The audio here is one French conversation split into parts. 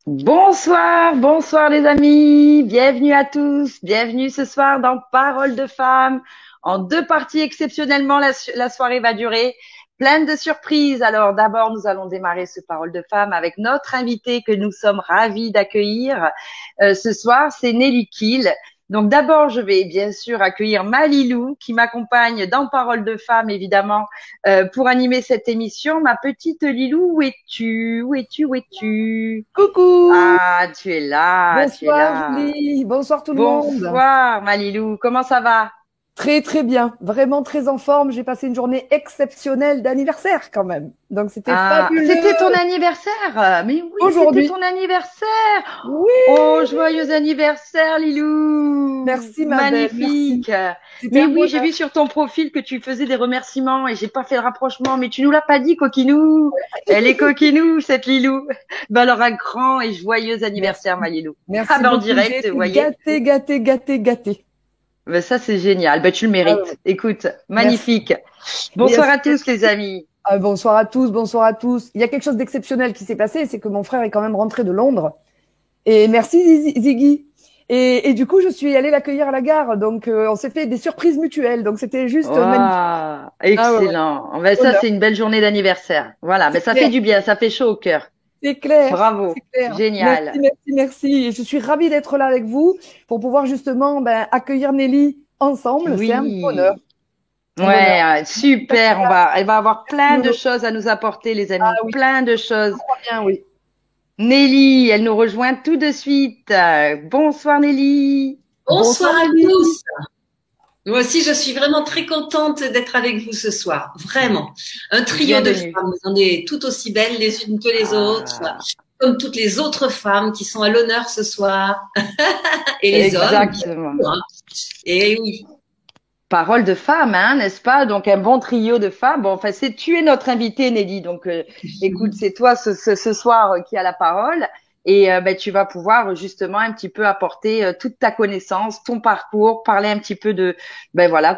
Bonsoir, bonsoir les amis, bienvenue à tous, bienvenue ce soir dans Parole de femmes, en deux parties exceptionnellement, la soirée va durer, pleine de surprises. Alors d'abord, nous allons démarrer ce Parole de femmes avec notre invitée que nous sommes ravis d'accueillir ce soir, c'est Nelly Kiel. Donc d'abord, je vais bien sûr accueillir Malilou qui m'accompagne dans Parole de femmes, évidemment, pour animer cette émission. Ma petite Lilou, où es-tu? Où es-tu? Où es-tu? Coucou! Ah, tu es là, tu es Bonsoir là. Julie, bonsoir tout le monde. Bonsoir Malilou, comment ça va? Très très bien, vraiment très en forme. J'ai passé une journée exceptionnelle d'anniversaire quand même. Donc c'était fabuleux. C'était ton anniversaire? Mais oui, Aujourd'hui. c'était ton anniversaire. Oui. Oh, joyeux anniversaire Lilou. Merci ma Magnifique. belle, merci. Mais oui, j'ai vu sur ton profil que tu faisais des remerciements et j'ai pas fait le rapprochement, mais tu nous l'as pas dit, coquinou. Elle est coquinou, cette Lilou. Ben alors un grand et joyeux anniversaire, ma Lilou. Merci Ah ben en beaucoup. direct, vous voyez. Gâté. Ben ça c'est génial. Ben tu le mérites. Ah ouais. Écoute, magnifique. Bonsoir à tous les amis. Bonsoir à tous, bonsoir à tous. Il y a quelque chose d'exceptionnel qui s'est passé, c'est que mon frère est quand même rentré de Londres. Et merci Ziggy. Et du coup, je suis allée l'accueillir à la gare. Donc, on s'est fait des surprises mutuelles. Donc, c'était juste magnifique. Excellent. Ah ouais. Ça, c'est une belle journée d'anniversaire. Voilà, mais ça fait du bien, ça fait chaud au cœur. C'est clair. Bravo. C'est clair. Génial. Merci. Et je suis ravie d'être là avec vous pour pouvoir justement accueillir Nelly ensemble. Oui. C'est un bonheur. Ouais, super. Elle va avoir plein de choses à nous apporter, les amis. Ah, oui. Plein de choses. Bien, oui. Nelly, elle nous rejoint tout de suite. Bonsoir Nelly. Bonsoir à tous. Moi aussi, je suis vraiment très contente d'être avec vous ce soir. Vraiment. Un trio de femmes. On est tout aussi belles les unes que les autres. Comme toutes les autres femmes qui sont à l'honneur ce soir. Et les hommes. Exactement. Et oui. Parole de femme, hein, n'est-ce pas? Donc un bon trio de femmes. Bon, enfin, tu es notre invitée, Nelly. Donc, écoute, c'est toi ce soir qui a la parole, et tu vas pouvoir justement un petit peu apporter toute ta connaissance, ton parcours, parler un petit peu de,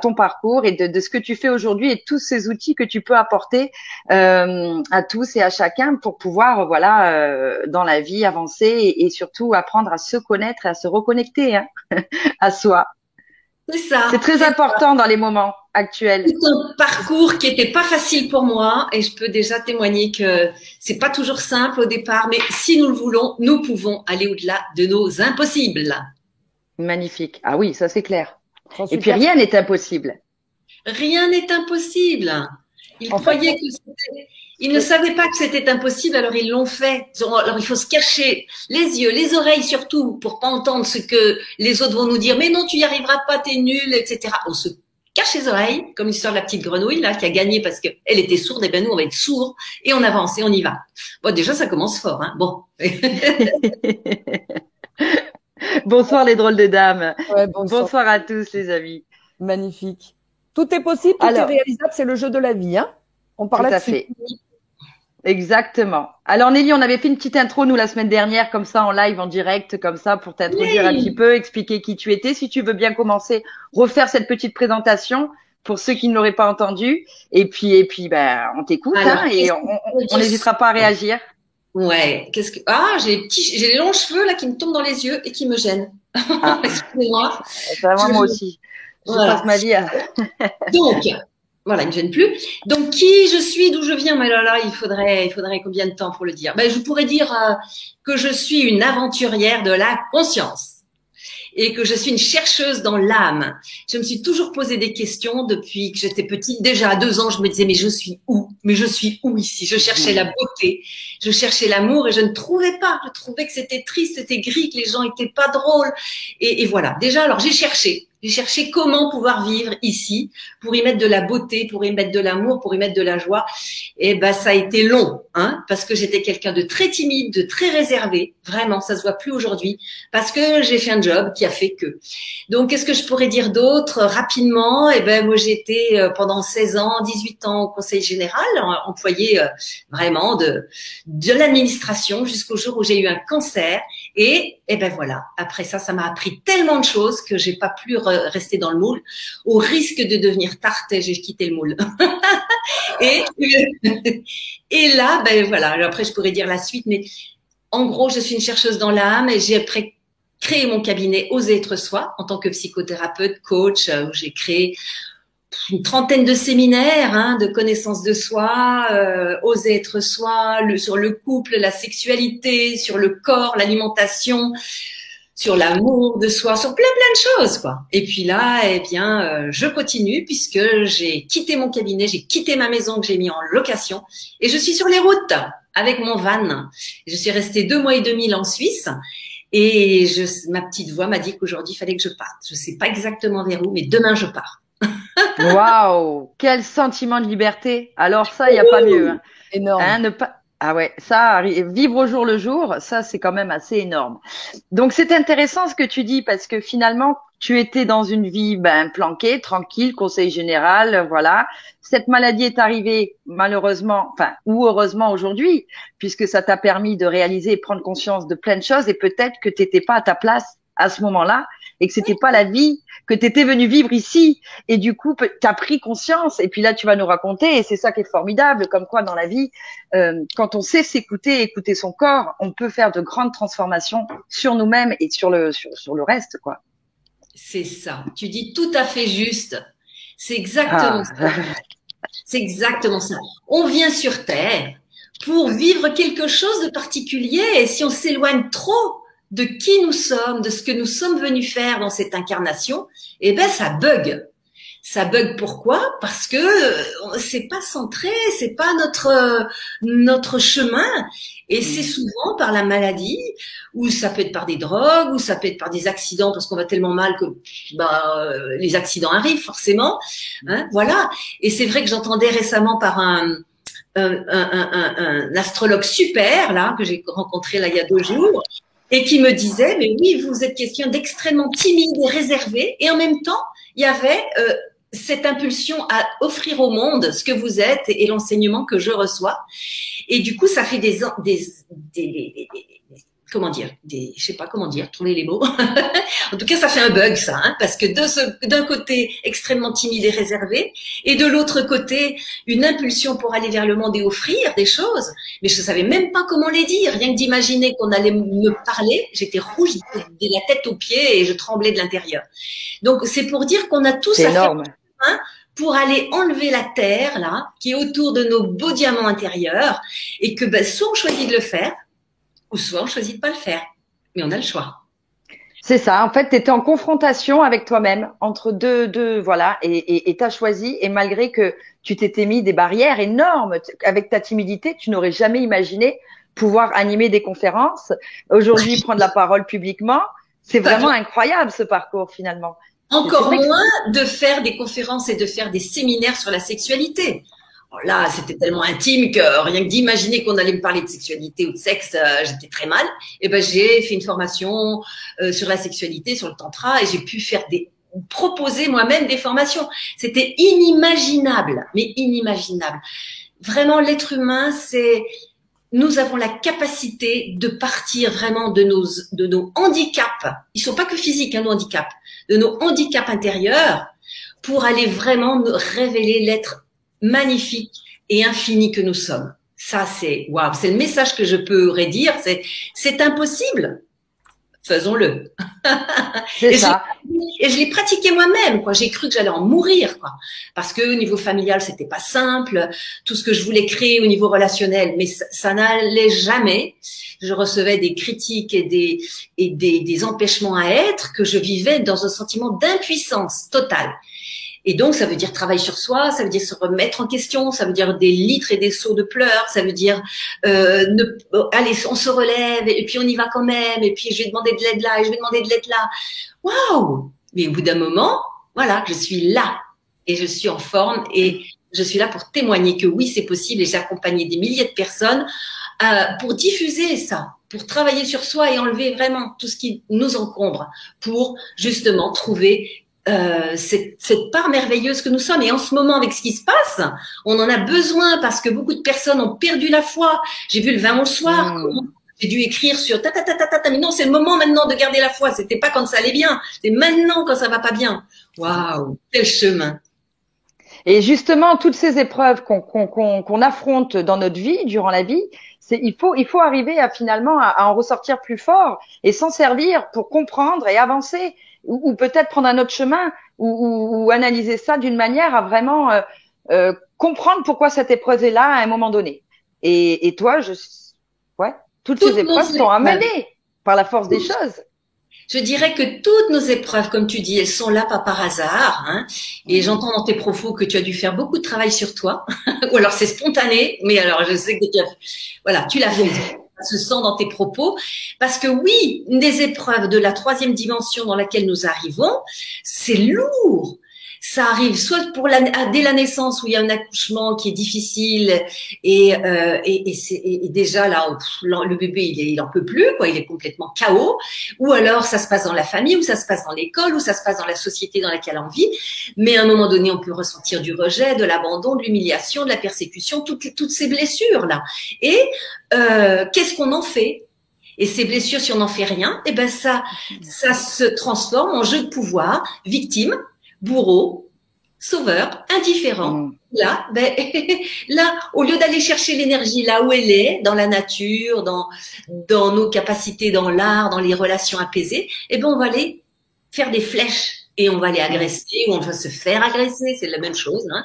ton parcours et de ce que tu fais aujourd'hui et tous ces outils que tu peux apporter à tous et à chacun pour pouvoir, dans la vie avancer et surtout apprendre à se connaître et à se reconnecter à soi. C'est ça. C'est très important dans les moments actuels. C'est un parcours qui était pas facile pour moi et je peux déjà témoigner que c'est pas toujours simple au départ, mais si nous le voulons, nous pouvons aller au-delà de nos impossibles. Magnifique. Ah oui, ça c'est clair. Et puis rien n'est impossible. Rien n'est impossible. Ils croyaient que c'était… Ils ne savaient pas que c'était impossible, alors ils l'ont fait. Alors il faut se cacher les yeux, les oreilles surtout, pour pas entendre ce que les autres vont nous dire. Mais non, tu y arriveras pas, t'es nul, etc. On se cache les oreilles, comme l'histoire de la petite grenouille là qui a gagné parce que elle était sourde. Et ben nous on va être sourds et on avance et on y va. Bon, déjà ça commence fort, hein. Bon. Bonsoir les drôles de dames. Ouais, bonsoir à tous les amis. Magnifique. Tout est possible, tout est réalisable, c'est le jeu de la vie, hein. On parlait tout à fait. Exactement. Alors Nelly, on avait fait une petite intro nous la semaine dernière, comme ça en live, en direct, comme ça pour t'introduire un petit peu, expliquer qui tu étais. Si tu veux bien commencer, refaire cette petite présentation pour ceux qui ne l'auraient pas entendu. Et puis, ben, on t'écoute et on n'hésitera pas à réagir. Ouais. J'ai les longs cheveux là qui me tombent dans les yeux et qui me gênent. Ah. Excusez-moi. Moi aussi. Je passe ma vie à. Donc. Voilà, il ne me gêne plus. Donc, qui je suis, d'où je viens, mais là, il faudrait combien de temps pour le dire? Ben, je pourrais dire que je suis une aventurière de la conscience et que je suis une chercheuse dans l'âme. Je me suis toujours posé des questions depuis que j'étais petite. Déjà à 2 ans, je me disais, mais je suis où? Mais je suis où ici? Je cherchais la beauté, je cherchais l'amour et je ne trouvais pas. Je trouvais que c'était triste, c'était gris, que les gens étaient pas drôles. Et voilà. Déjà, alors j'ai cherché. J'ai cherché comment pouvoir vivre ici, pour y mettre de la beauté, pour y mettre de l'amour, pour y mettre de la joie. Et ben, ça a été long, hein, parce que j'étais quelqu'un de très timide, de très réservé. Vraiment, ça se voit plus aujourd'hui, parce que j'ai fait un job qui a fait que. Donc, qu'est-ce que je pourrais dire d'autre rapidement? Eh ben, moi, j'étais pendant 16 ans, 18 ans au Conseil général, employée vraiment de l'administration jusqu'au jour où j'ai eu un cancer. Et ben voilà. Après ça, ça m'a appris tellement de choses que j'ai pas pu rester dans le moule. Au risque de devenir tarte, j'ai quitté le moule. et là, ben voilà. Après, je pourrais dire la suite, mais en gros, je suis une chercheuse dans l'âme et j'ai après créé mon cabinet Oser être soi en tant que psychothérapeute, coach, où j'ai créé une 30aine de séminaires, hein, de connaissance de soi, oser être soi, sur le couple, la sexualité, sur le corps, l'alimentation, sur l'amour de soi, sur plein de choses, quoi. Et puis là, eh bien, je continue puisque j'ai quitté mon cabinet, j'ai quitté ma maison que j'ai mis en location et je suis sur les routes avec mon van. Je suis restée 2 mois et demi en Suisse. Et ma petite voix m'a dit qu'aujourd'hui, il fallait que je parte. Je sais pas exactement vers où, mais demain, je pars. Waouh, quel sentiment de liberté. Alors ça, il n'y a pas mieux. Hein. Énorme. Hein, Ah ouais, ça, vivre au jour le jour, ça, c'est quand même assez énorme. Donc, c'est intéressant ce que tu dis parce que finalement, tu étais dans une vie planquée, tranquille, conseil général, voilà. Cette maladie est arrivée malheureusement, ou heureusement aujourd'hui, puisque ça t'a permis de réaliser et prendre conscience de plein de choses et peut-être que tu n'étais pas à ta place à ce moment-là et que c'était pas la vie que tu étais venu vivre ici. Et du coup, tu as pris conscience. Et puis là, tu vas nous raconter, et c'est ça qui est formidable, comme quoi dans la vie, quand on sait s'écouter, écouter son corps, on peut faire de grandes transformations sur nous-mêmes et sur le reste, quoi. C'est ça. Tu dis tout à fait juste. C'est exactement ça. C'est exactement ça. On vient sur Terre pour vivre quelque chose de particulier. Et si on s'éloigne trop de qui nous sommes, de ce que nous sommes venus faire dans cette incarnation, eh ben ça bug. Ça bug pourquoi? Parce que c'est pas centré, c'est pas notre chemin. Et c'est souvent par la maladie, ou ça peut être par des drogues, ou ça peut être par des accidents, parce qu'on va tellement mal que les accidents arrivent forcément. Hein, voilà. Et c'est vrai que j'entendais récemment par un astrologue super là que j'ai rencontré là il y a 2 jours. Et qui me disait, mais oui, vous êtes quelqu'un d'extrêmement timide et réservé. Et en même temps, il y avait cette impulsion à offrir au monde ce que vous êtes et l'enseignement que je reçois. Et du coup, ça fait comment dire, je sais pas comment dire, trouver les mots. En tout cas, ça fait un bug, ça, hein, parce que d'un côté, extrêmement timide et réservé, et de l'autre côté, une impulsion pour aller vers le monde et offrir des choses. Mais je savais même pas comment les dire. Rien que d'imaginer qu'on allait me parler, j'étais rouge de la tête aux pieds et je tremblais de l'intérieur. Donc, c'est pour dire qu'on a tous à faire pour aller enlever la terre, là, qui est autour de nos beaux diamants intérieurs, et que, soit on choisit de le faire, ou soit on choisit de pas le faire. Mais on a le choix. C'est ça. En fait, tu étais en confrontation avec toi-même entre deux, voilà, et t'as choisi. Et malgré que tu t'étais mis des barrières énormes avec ta timidité, tu n'aurais jamais imaginé pouvoir animer des conférences. Aujourd'hui, prendre la parole publiquement, c'est vraiment incroyable ce parcours finalement. Encore moins de faire des conférences et de faire des séminaires sur la sexualité. Alors là, c'était tellement intime que rien que d'imaginer qu'on allait me parler de sexualité ou de sexe, j'étais très mal. Et ben, j'ai fait une formation sur la sexualité, sur le tantra, et j'ai pu proposer moi-même des formations. C'était inimaginable, mais inimaginable. Vraiment, l'être humain, nous avons la capacité de partir vraiment de nos handicaps. Ils sont pas que physiques, nos handicaps, de nos handicaps intérieurs pour aller vraiment révéler l'être magnifique et infini que nous sommes. Ça, c'est waouh, c'est le message que je pourrais dire. C'est impossible. Faisons-le. C'est ça. Et je l'ai pratiqué moi-même, quoi. J'ai cru que j'allais en mourir, quoi. Parce que au niveau familial, c'était pas simple. Tout ce que je voulais créer au niveau relationnel, mais ça n'allait jamais. Je recevais des critiques et des empêchements à être que je vivais dans un sentiment d'impuissance totale. Et donc, ça veut dire travail sur soi, ça veut dire se remettre en question, ça veut dire des litres et des seaux de pleurs, ça veut dire allez, on se relève et puis on y va quand même, et puis je vais demander de l'aide là et je vais demander de l'aide là. Waouh! Mais au bout d'un moment, voilà, je suis là et je suis en forme et je suis là pour témoigner que oui, c'est possible et j'ai accompagné des milliers de personnes pour diffuser ça, pour travailler sur soi et enlever vraiment tout ce qui nous encombre pour justement trouver cette part merveilleuse que nous sommes. Et en ce moment, avec ce qui se passe, on en a besoin parce que beaucoup de personnes ont perdu la foi. J'ai vu le 20 au soir, j'ai dû écrire sur mais non, c'est le moment maintenant de garder la foi. C'était pas quand ça allait bien, c'est maintenant quand ça va pas bien. Waouh, quel chemin. Et justement, toutes ces épreuves qu'on affronte dans notre vie, durant la vie, il faut arriver à finalement à en ressortir plus fort et s'en servir pour comprendre et avancer, ou peut-être prendre un autre chemin, ou analyser ça d'une manière à vraiment comprendre pourquoi cette épreuve est là à un moment donné. Et toi, toutes ces épreuves sont amenées par la force des choses. Je dirais que toutes nos épreuves, comme tu dis, elles sont là pas par hasard. Hein. Et j'entends dans tes propos que tu as dû faire beaucoup de travail sur toi. Ou alors c'est spontané, mais alors je sais que tu l'as fait. Ça se sent dans tes propos. Parce que oui, une des épreuves de la 3e dimension dans laquelle nous arrivons, c'est lourd. Ça arrive soit dès la naissance où il y a un accouchement qui est difficile et déjà là le bébé il en peut plus, quoi, il est complètement KO, ou alors ça se passe dans la famille, ou ça se passe dans l'école, ou ça se passe dans la société dans laquelle on vit. Mais à un moment donné, on peut ressentir du rejet, de l'abandon, de l'humiliation, de la persécution, toutes ces blessures là. Et qu'est-ce qu'on en fait? Et ces blessures, si on n'en fait rien, et ben ça se transforme en jeu de pouvoir, victime, bourreau, sauveur, indifférent. Là, là, au lieu d'aller chercher l'énergie là où elle est, dans la nature, dans nos capacités, dans l'art, dans les relations apaisées, eh ben on va aller faire des flèches et on va aller agresser ou on va se faire agresser, c'est la même chose. Hein.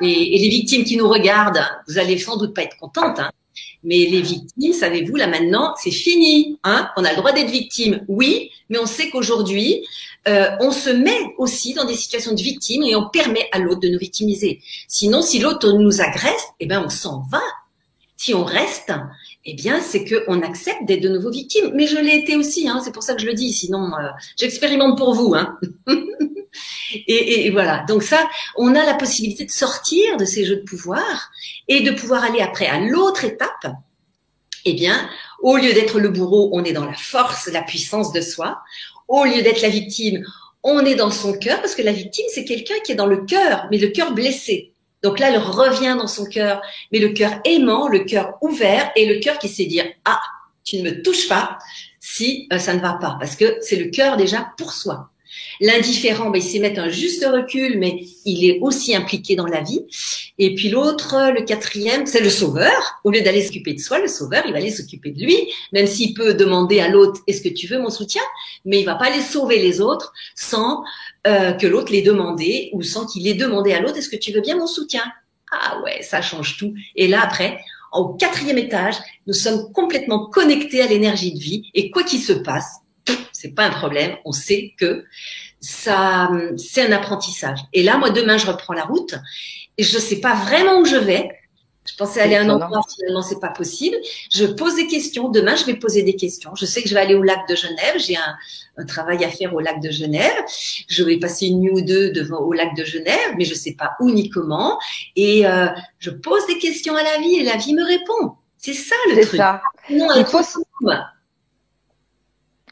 Et les victimes qui nous regardent, vous allez sans doute pas être contentes. Hein. Mais les victimes, savez-vous, là maintenant, c'est fini. Hein. On a le droit d'être victime, oui, mais on sait qu'aujourd'hui, on se met aussi dans des situations de victime et on permet à l'autre de nous victimiser. Sinon, si l'autre nous agresse, eh ben on s'en va. Si on reste, eh bien c'est que on accepte d'être de nouveau victime. Mais je l'ai été aussi, hein, c'est pour ça que je le dis. Sinon, j'expérimente pour vous. Hein. Et voilà. Donc ça, on a la possibilité de sortir de ces jeux de pouvoir et de pouvoir aller après à l'autre étape. Eh bien, au lieu d'être le bourreau, on est dans la force, la puissance de soi. Au lieu d'être la victime, on est dans son cœur, parce que la victime, c'est quelqu'un qui est dans le cœur, mais le cœur blessé. Donc là, elle revient dans son cœur, mais le cœur aimant, le cœur ouvert, et le cœur qui sait dire « Ah, tu ne me touches pas si ça ne va pas », parce que c'est le cœur déjà pour soi. L'indifférent, il sait mettre un juste recul, mais il est aussi impliqué dans la vie. Et puis l'autre, le 4e, c'est le sauveur. Au lieu d'aller s'occuper de soi, le sauveur, il va aller s'occuper de lui, même s'il peut demander à l'autre « Est-ce que tu veux mon soutien ?» Mais il va pas aller sauver les autres sans que l'autre l'ait demandé ou sans qu'il ait demandé à l'autre « Est-ce que tu veux bien mon soutien ?» Ah ouais, ça change tout. Et là, après, au 4e étage, nous sommes complètement connectés à l'énergie de vie. Et quoi qu'il se passe, c'est pas un problème. On sait que ça, c'est un apprentissage. Et là, moi, demain, je reprends la route et je sais pas vraiment où je vais. Je pensais aller à un endroit, finalement, c'est pas possible. Je pose des questions. Demain, je vais poser des questions. Je sais que je vais aller au lac de Genève. J'ai un travail à faire au lac de Genève. Je vais passer une nuit ou deux au lac de Genève, mais je sais pas où ni comment. Et je pose des questions à la vie et la vie me répond. C'est ça le truc. C'est ça. Non,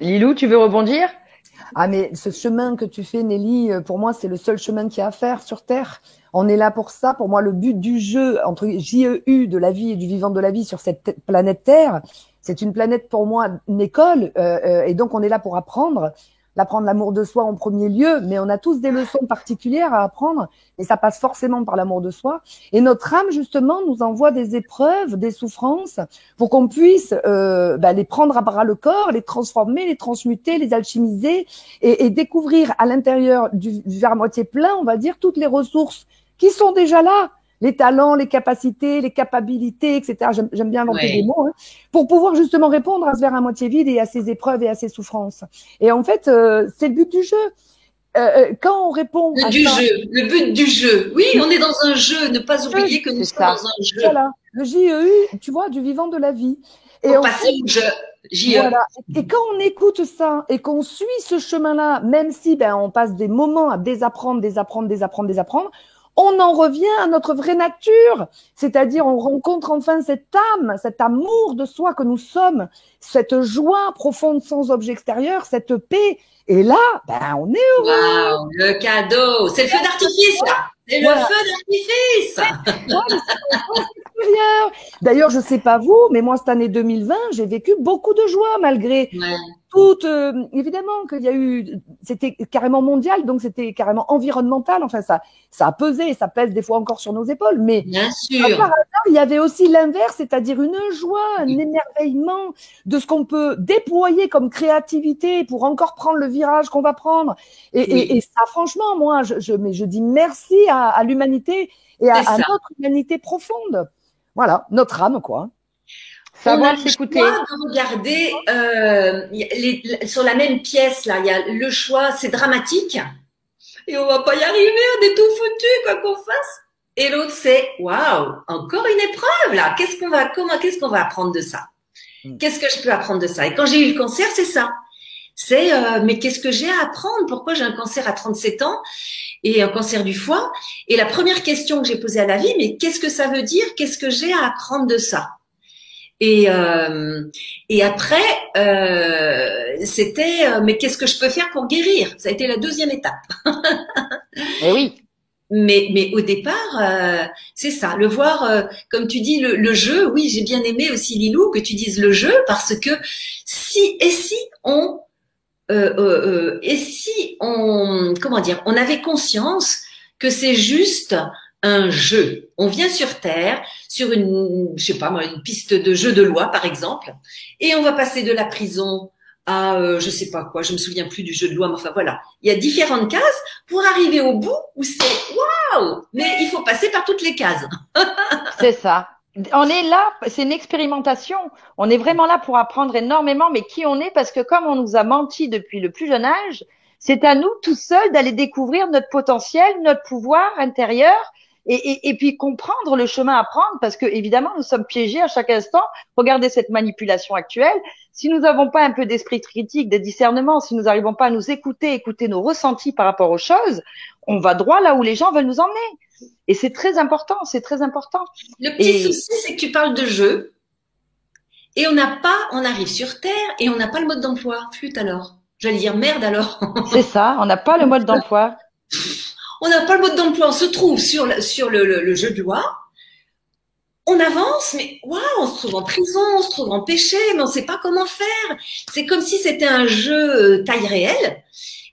Lilou, tu veux rebondir? Ah, mais ce chemin que tu fais, Nelly, pour moi, c'est le seul chemin qu'il y a à faire sur Terre. On est là pour ça. Pour moi, le but du jeu, entre JEU, de la vie et du vivant de la vie sur cette planète Terre, c'est une planète, pour moi, une école. Et donc, on est là pour apprendre l'amour de soi en premier lieu, mais on a tous des leçons particulières à apprendre, et ça passe forcément par l'amour de soi. Et notre âme, justement, nous envoie des épreuves, des souffrances, pour qu'on puisse les prendre à bras le corps, les transformer, les transmuter, les alchimiser, et découvrir à l'intérieur du verre à moitié plein, on va dire, toutes les ressources qui sont déjà là. Les talents, les capacités, les capabilités, etc. J'aime bien inventer des mots, hein, pour pouvoir justement répondre à ce verre à moitié vide et à ses épreuves et à ses souffrances. Et en fait, c'est le but du jeu. Quand on répond le but du jeu. Oui, on est dans un jeu. Ne pas oublier que nous sommes dans un jeu. Voilà, le JEU, tu vois, du vivant de la vie. Et on passe au jeu. JE. Voilà. Et quand on écoute ça et qu'on suit ce chemin-là, même si on passe des moments à désapprendre, on en revient à notre vraie nature, c'est-à-dire on rencontre enfin cette âme, cet amour de soi que nous sommes, cette joie profonde sans objet extérieur, cette paix. Et là, on est heureux. Wow, le cadeau, c'est le feu d'artifice, là. C'est le feu d'artifice. D'ailleurs, je sais pas vous, mais moi cette année 2020, j'ai vécu beaucoup de joie malgré toute. Évidemment qu'il y a eu, c'était carrément mondial, donc c'était carrément environnemental. Enfin, ça a pesé, et ça pèse des fois encore sur nos épaules. Mais bien sûr, par hasard, il y avait aussi l'inverse, c'est-à-dire une joie, un émerveillement de ce qu'on peut déployer comme créativité pour encore prendre le virage qu'on va prendre. Et ça, franchement, moi, je dis merci à l'humanité et à notre humanité profonde. Voilà, notre âme, quoi. Savoir s'écouter. On a le choix de regarder sur la même pièce, là, il y a le choix, c'est dramatique. Et on va pas y arriver, on est tout foutu, quoi qu'on fasse. Et l'autre, c'est, waouh, encore une épreuve, là. Qu'est-ce qu'on va apprendre de ça? Qu'est-ce que je peux apprendre de ça? Et quand j'ai eu le cancer, c'est ça. C'est, mais qu'est-ce que j'ai à apprendre? Pourquoi j'ai un cancer à 37 ans? Et un cancer du foie. Et la première question que j'ai posée à la vie, mais qu'est-ce que ça veut dire? Qu'est-ce que j'ai à apprendre de ça? Et après, c'était, mais qu'est-ce que je peux faire pour guérir? Ça a été la deuxième étape. Eh oui. Mais au départ, c'est ça, le voir, comme tu dis, le jeu. Oui, j'ai bien aimé aussi, Lilou, que tu dises le jeu, parce que si on comment dire, on avait conscience que c'est juste un jeu. On vient sur Terre, sur une piste de jeu de loi, par exemple, et on va passer de la prison à, je sais pas quoi, je me souviens plus du jeu de loi, mais enfin voilà. Il y a différentes cases pour arriver au bout où c'est waouh! Mais il faut passer par toutes les cases. C'est ça. On est là, c'est une expérimentation. On est vraiment là pour apprendre énormément, mais qui on est, parce que comme on nous a menti depuis le plus jeune âge, c'est à nous tout seuls d'aller découvrir notre potentiel, notre pouvoir intérieur, et puis comprendre le chemin à prendre, parce que évidemment nous sommes piégés à chaque instant. Regardez cette manipulation actuelle. Si nous n'avons pas un peu d'esprit critique, de discernement, si nous n'arrivons pas à nous écouter nos ressentis par rapport aux choses, on va droit là où les gens veulent nous emmener. Et c'est très important, c'est très important. Le petit souci, c'est que tu parles de jeu, et on arrive sur Terre, et on n'a pas le mode d'emploi. Flûte alors. J'allais dire merde alors. C'est ça, on n'a pas le mode d'emploi. On n'a pas le mode d'emploi, on se trouve sur le jeu de loi. On avance, mais waouh, on se trouve en prison, on se trouve en péché, mais on ne sait pas comment faire. C'est comme si c'était un jeu taille réelle,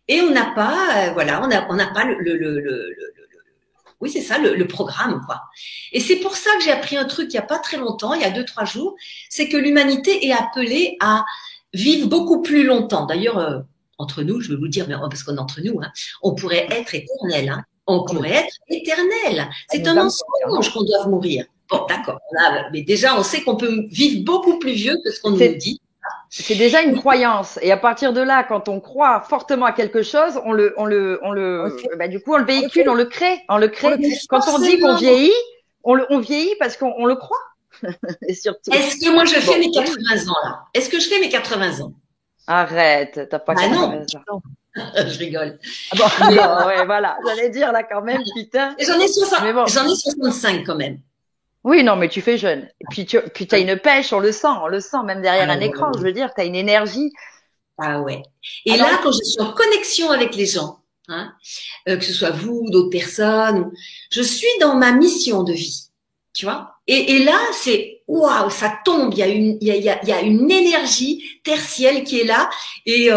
et on n'a pas, on n'a pas oui, c'est ça, le programme, quoi. Et c'est pour ça que j'ai appris un truc il n'y a pas très longtemps, il y a 2-3 jours, c'est que l'humanité est appelée à vivre beaucoup plus longtemps. D'ailleurs, entre nous, je vais vous dire, mais parce qu'on est entre nous, hein, on pourrait être éternel, hein. On pourrait être éternel. C'est un mensonge qu'on doit mourir. Bon, d'accord. Mais déjà, on sait qu'on peut vivre beaucoup plus vieux que ce qu'on nous dit. C'est déjà une croyance. Et à partir de là, quand on croit fortement à quelque chose, du coup, on le véhicule, on le crée. Quand on dit qu'on vieillit, on vieillit parce qu'on le croit. Et surtout. Est-ce que moi je fais mes 80 ans là? Est-ce que je fais mes 80 ans? Arrête, t'as pas 80 ans. Je rigole. Ah bon, non, ouais, voilà. J'allais dire là quand même, putain. J'en ai 65 quand même. Oui, non, mais tu fais jeune. Et puis t'as une pêche, on le sent, même derrière un écran. Je veux dire, t'as une énergie. Ah ouais. Et alors, là, quand je suis en connexion avec les gens, hein, que ce soit vous, d'autres personnes, je suis dans ma mission de vie, tu vois. Et là, c'est waouh, ça tombe. Il y a une énergie tertielle qui est là et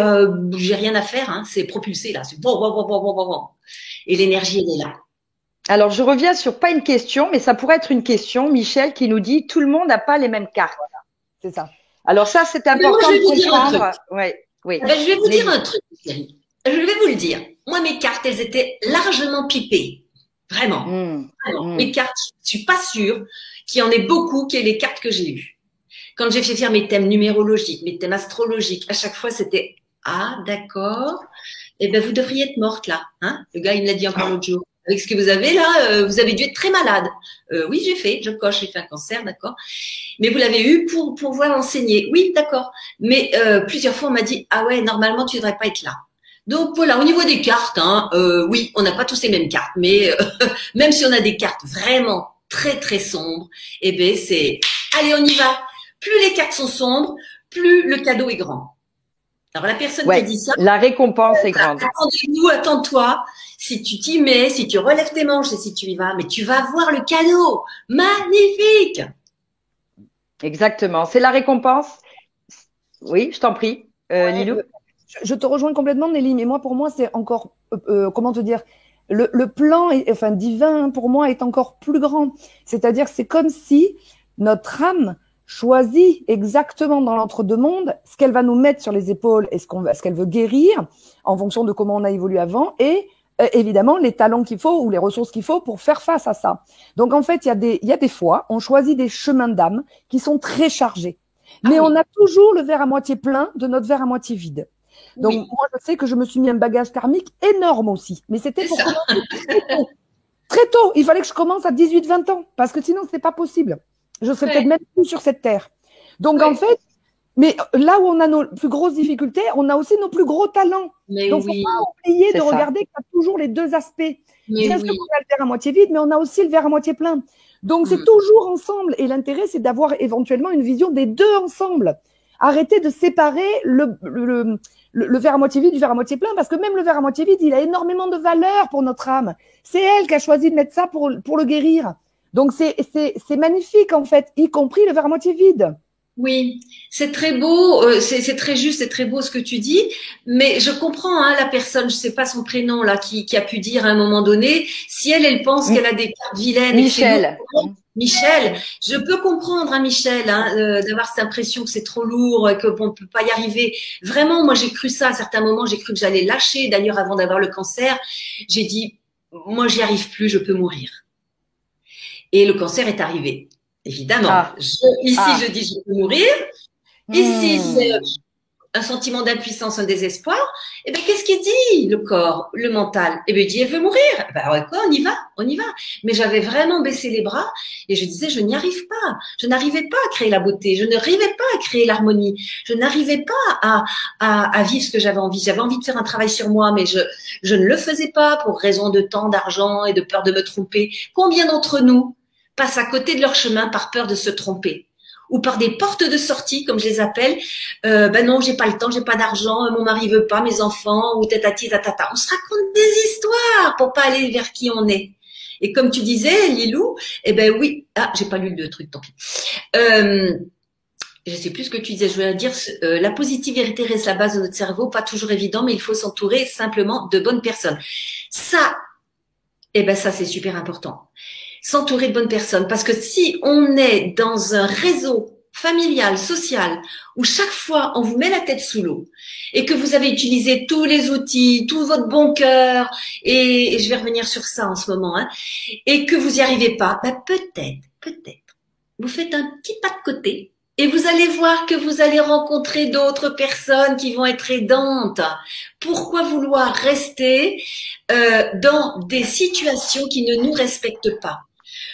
j'ai rien à faire. Hein, c'est propulsé là. C'est bon. Et l'énergie elle est là. Alors, je reviens sur pas une question, mais ça pourrait être une question. Michel qui nous dit tout le monde n'a pas les mêmes cartes. C'est ça. Alors ça, c'est important de comprendre. Ouais, oui. Ben, je vais vous dire un truc, Thierry. Je vais vous le dire. Moi, mes cartes, elles étaient largement pipées. Vraiment. Vraiment. Mes cartes, je suis pas sûre qu'il y en ait beaucoup qui aient les cartes que j'ai eues. Quand j'ai fait faire mes thèmes numérologiques, mes thèmes astrologiques, à chaque fois, c'était « Ah, d'accord. Eh ben, vous devriez être morte là. Hein ?» Le gars, il me l'a dit encore l'autre jour. Avec ce que vous avez là, vous avez dû être très malade. Oui, je coche, j'ai fait un cancer, d'accord. Mais vous l'avez eu pour pouvoir enseigner. Oui, d'accord. Mais plusieurs fois, on m'a dit, ah ouais, normalement, tu devrais pas être là. Donc voilà, au niveau des cartes, hein, oui, on n'a pas tous les mêmes cartes, mais même si on a des cartes vraiment très très sombres, eh ben c'est, allez, on y va. Plus les cartes sont sombres, plus le cadeau est grand. Alors la personne qui dit ça, la récompense est grande. Attends-toi. Si tu t'y mets, si tu relèves tes manches et si tu y vas, mais tu vas voir le cadeau. Magnifique. Exactement. C'est la récompense. Oui, je t'en prie, Lilou. Je te rejoins complètement, Nelly, mais pour moi, c'est encore, comment te dire, le plan, divin, pour moi, est encore plus grand. C'est-à-dire, c'est comme si notre âme choisit exactement dans l'entre-deux-mondes ce qu'elle va nous mettre sur les épaules et ce qu'elle veut guérir en fonction de comment on a évolué avant et évidemment les talents qu'il faut ou les ressources qu'il faut pour faire face à ça. Donc en fait, il y a des fois, on choisit des chemins d'âme qui sont très chargés. Mais on a toujours le verre à moitié plein de notre verre à moitié vide. Donc moi, je sais que je me suis mis un bagage karmique énorme aussi. Mais c'était pour commencer très tôt. Il fallait que je commence à 18-20 ans parce que sinon, c'est pas possible. Je serais peut-être même plus sur cette terre. Donc en fait, mais là où on a nos plus grosses difficultés, on a aussi nos plus gros talents. Donc, faut pas oublier de regarder qu'il y a toujours les deux aspects. Bien sûr qu'on a le verre à moitié vide, mais on a aussi le verre à moitié plein. Donc, c'est toujours ensemble. Et l'intérêt, c'est d'avoir éventuellement une vision des deux ensemble. Arrêtez de séparer le verre à moitié vide du verre à moitié plein, parce que même le verre à moitié vide, il a énormément de valeur pour notre âme. C'est elle qui a choisi de mettre ça pour le guérir. Donc, c'est magnifique, en fait, y compris le verre à moitié vide. Oui, c'est très beau, c'est très juste, c'est très beau ce que tu dis, mais je comprends hein, la personne, je sais pas son prénom là, qui a pu dire à un moment donné, si elle pense qu'elle a des cartes vilaines. Michel. Michel, je peux comprendre, hein, Michel, hein, d'avoir cette impression que c'est trop lourd, et qu'on peut pas y arriver. Vraiment, moi j'ai cru ça à certains moments, j'ai cru que j'allais lâcher. D'ailleurs, avant d'avoir le cancer, j'ai dit, moi j'y arrive plus, je peux mourir. Et le cancer est arrivé. Évidemment. Je dis je peux mourir. Ici, c'est un sentiment d'impuissance, un désespoir. Et ben, qu'est-ce qu'il dit, le corps, le mental? Et ben, il dit, elle veut mourir. Ben, ouais, quoi, on y va. Mais j'avais vraiment baissé les bras et je disais, je n'y arrive pas. Je n'arrivais pas à créer la beauté. Je n'arrivais pas à créer l'harmonie. Je n'arrivais pas à vivre ce que j'avais envie. J'avais envie de faire un travail sur moi, mais je ne le faisais pas pour raison de temps, d'argent et de peur de me tromper. Combien d'entre nous passent à côté de leur chemin par peur de se tromper ou par des portes de sortie, comme je les appelle. Ben non, j'ai pas le temps, j'ai pas d'argent, mon mari veut pas, mes enfants, ou tatati, tatata. On se raconte des histoires pour pas aller vers qui on est. Et comme tu disais, Lilou, eh ben oui, j'ai pas lu le truc, tant pis. Je sais plus ce que tu disais, je voulais dire, la positivité reste la base de notre cerveau, pas toujours évident, mais il faut s'entourer simplement de bonnes personnes. Ça, eh ben ça, c'est super important. S'entourer de bonnes personnes. Parce que si on est dans un réseau familial, social, où chaque fois on vous met la tête sous l'eau et que vous avez utilisé tous les outils, tout votre bon cœur, et je vais revenir sur ça en ce moment, hein, et que vous n'y arrivez pas, bah peut-être, vous faites un petit pas de côté Et vous allez voir que vous allez rencontrer d'autres personnes qui vont être aidantes. Pourquoi vouloir rester dans des situations qui ne nous respectent pas?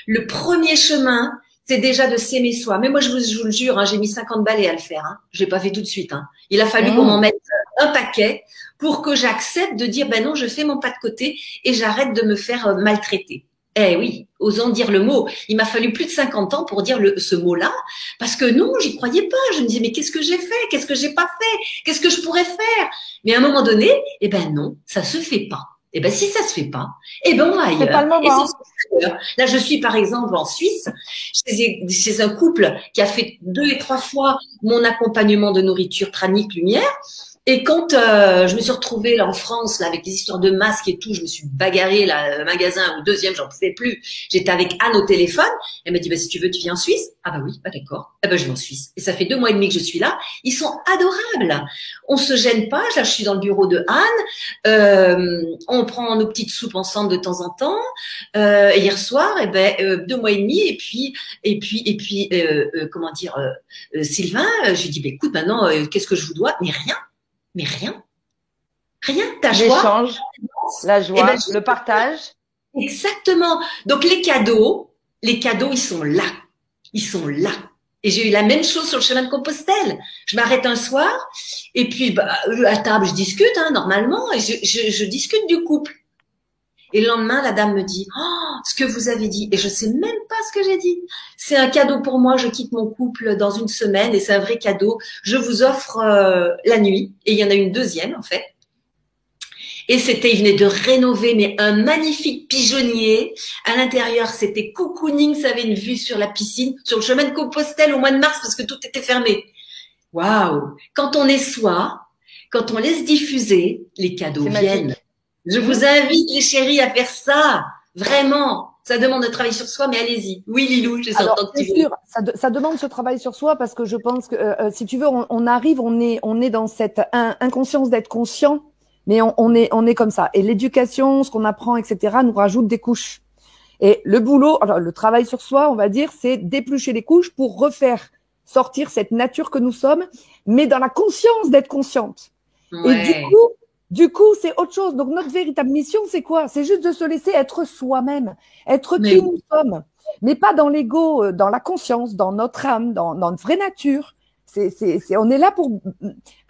Le premier chemin, c'est déjà de s'aimer soi. Mais moi, je vous le jure, hein, j'ai mis 50 balais à le faire. Hein. Je l'ai pas fait tout de suite. Hein. Il a fallu qu'on m'en mette un paquet pour que j'accepte de dire, ben non, je fais mon pas de côté et j'arrête de me faire maltraiter. Eh oui, osons dire le mot. Il m'a fallu plus de 50 ans pour dire ce mot-là, parce que non, j'y croyais pas. Je me disais, mais qu'est-ce que j'ai fait? Qu'est-ce que j'ai pas fait? Qu'est-ce que je pourrais faire? Mais à un moment donné, eh ben non, ça se fait pas. Eh ben si ça se fait pas, eh ben on va ailleurs. C'est pas le moment. Là, je suis par exemple en Suisse, chez un couple qui a fait 2 et 3 fois mon accompagnement de nourriture pranique lumière. Et quand je me suis retrouvée là en France, là, avec des histoires de masques et tout, je me suis bagarrée là, le magasin au deuxième, j'en pouvais plus. J'étais avec Anne au téléphone. Elle m'a dit, bah, si tu veux, tu viens en Suisse. Ah bah oui, bah d'accord. Ah bah je vais en Suisse. Et ça fait 2 mois et demi que je suis là. Ils sont adorables. On se gêne pas. Là, je suis dans le bureau de Anne. On prend nos petites soupes ensemble de temps en temps. Et hier soir, 2 mois et demi. Et puis, comment dire, Sylvain, je lui dis, bah, écoute, maintenant, qu'est-ce que je vous dois? Mais rien. Mais rien. Rien. Ta joie. L'échange, la joie, le partage. Exactement. Donc, les cadeaux, ils sont là. Ils sont là. Et j'ai eu la même chose sur le chemin de Compostelle. Je m'arrête un soir et puis, à table, je discute, hein, normalement, et je discute du couple. Et le lendemain, la dame me dit, oh, ce que vous avez dit. Et je sais même pas ce que j'ai dit. C'est un cadeau pour moi. Je quitte mon couple dans 1 semaine et c'est un vrai cadeau. Je vous offre la nuit. Et il y en a une deuxième, en fait. Et il venait de rénover, mais un magnifique pigeonnier. À l'intérieur, c'était cocooning. Ça avait une vue sur la piscine, sur le chemin de Compostelle au mois de mars parce que tout était fermé. Waouh! Quand on est soi, quand on laisse diffuser, les cadeaux viennent. Magique. Je vous invite, les chéris, à faire ça. Vraiment. Ça demande de travailler sur soi, mais allez-y. Oui, Lilou, je sens que tu veux. C'est sûr, ça demande ce travail sur soi parce que je pense que, si tu veux, on est dans cette inconscience d'être conscient, mais on est comme ça. Et l'éducation, ce qu'on apprend, etc., nous rajoute des couches. Et le boulot, alors le travail sur soi, on va dire, c'est d'éplucher les couches pour refaire sortir cette nature que nous sommes, mais dans la conscience d'être consciente. Ouais. Et du coup, c'est autre chose. Donc, notre véritable mission, c'est quoi? C'est juste de se laisser être soi-même, être qui nous sommes, mais pas dans l'ego, dans la conscience, dans notre âme, dans notre vraie nature. On est là pour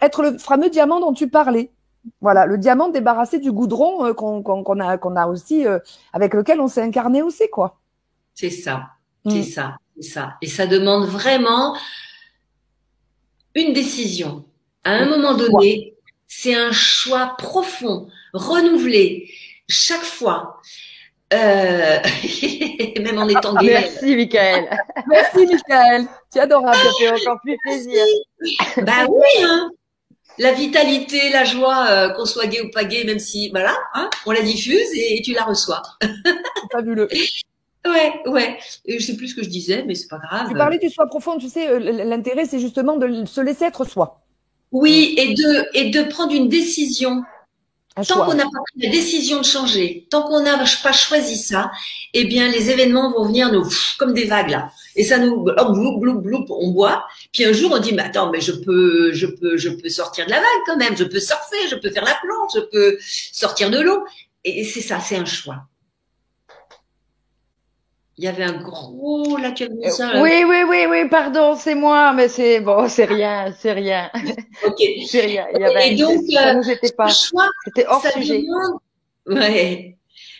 être le fameux diamant dont tu parlais. Voilà, le diamant débarrassé du goudron qu'on a aussi, avec lequel on s'est incarné aussi, quoi. C'est ça, c'est ça. Et ça demande vraiment une décision. À un moment donné, c'est un choix profond, renouvelé, chaque fois. Même en étant gay. Merci, Michael. Merci, Michael. Tu es adorable. Ça fait encore plus plaisir. Bah oui, hein. La vitalité, la joie, qu'on soit gay ou pas gay, même si, voilà, hein, on la diffuse et tu la reçois. C'est fabuleux. Ouais. Je sais plus ce que je disais, mais c'est pas grave. Tu parlais du soi profond, tu sais, l'intérêt, c'est justement de se laisser être soi. Oui, et de prendre une décision. Tant qu'on n'a pas pris la décision de changer, tant qu'on n'a pas choisi ça, eh bien, les événements vont venir nous, comme des vagues, là. Et ça nous, bloup, on boit. Puis un jour, on dit, mais attends, mais je peux sortir de la vague quand même. Je peux surfer, je peux faire la planche, je peux sortir de l'eau. Et c'est ça, c'est un choix. Il y avait un gros là, tu as mis ça, là. Oui, pardon, c'est moi, mais c'est bon, c'est rien. Ok. C'est rien. Il y avait et donc, ça nous était pas. C'était hors sujet.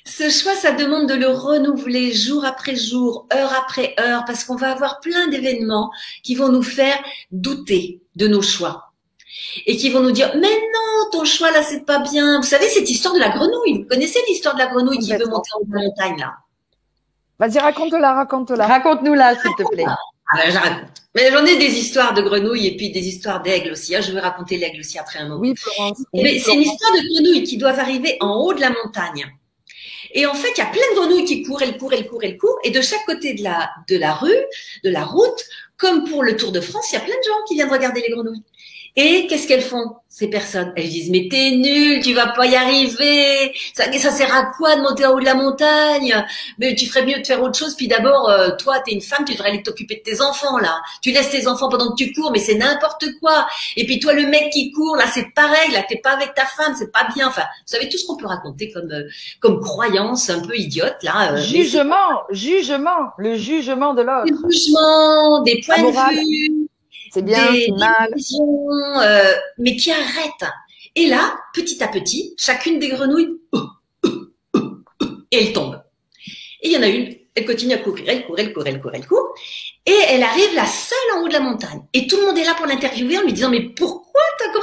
Ce choix, ça demande de le renouveler jour après jour, heure après heure, parce qu'on va avoir plein d'événements qui vont nous faire douter de nos choix. Et qui vont nous dire, mais non, ton choix là, c'est pas bien. Vous savez, cette histoire de la grenouille. Vous connaissez l'histoire de la grenouille qui veut monter en montagne, là? Vas-y, raconte-la. Raconte-nous-la, s'il te plaît. Je raconte. Mais j'en ai des histoires de grenouilles et puis des histoires d'aigle aussi. Je vais raconter l'aigle aussi après un moment. Oui, Florence. Mais c'est une histoire de grenouilles qui doivent arriver en haut de la montagne. Et en fait, il y a plein de grenouilles qui courent, elles courent. Et de chaque côté de la rue, de la route, comme pour le Tour de France, il y a plein de gens qui viennent regarder les grenouilles. Et qu'est-ce qu'elles font, ces personnes? Elles disent, mais t'es nul, tu vas pas y arriver. Ça sert à quoi de monter en haut de la montagne? Mais tu ferais mieux de faire autre chose. Puis d'abord, toi, t'es une femme, tu devrais aller t'occuper de tes enfants, là. Tu laisses tes enfants pendant que tu cours, mais c'est n'importe quoi. Et puis toi, le mec qui court, là, c'est pareil. Là, t'es pas avec ta femme, c'est pas bien. Enfin, vous savez tout ce qu'on peut raconter comme croyance un peu idiote, là. Le jugement de l'autre. Des jugements, des points de vue. C'est bien, c'est mal. Mais qui arrête. Et là, petit à petit, chacune des grenouilles, et elle tombe. Et il y en a une, elle continue à courir, elle court. Et elle arrive la seule en haut de la montagne. Et tout le monde est là pour l'interviewer en lui disant, mais comment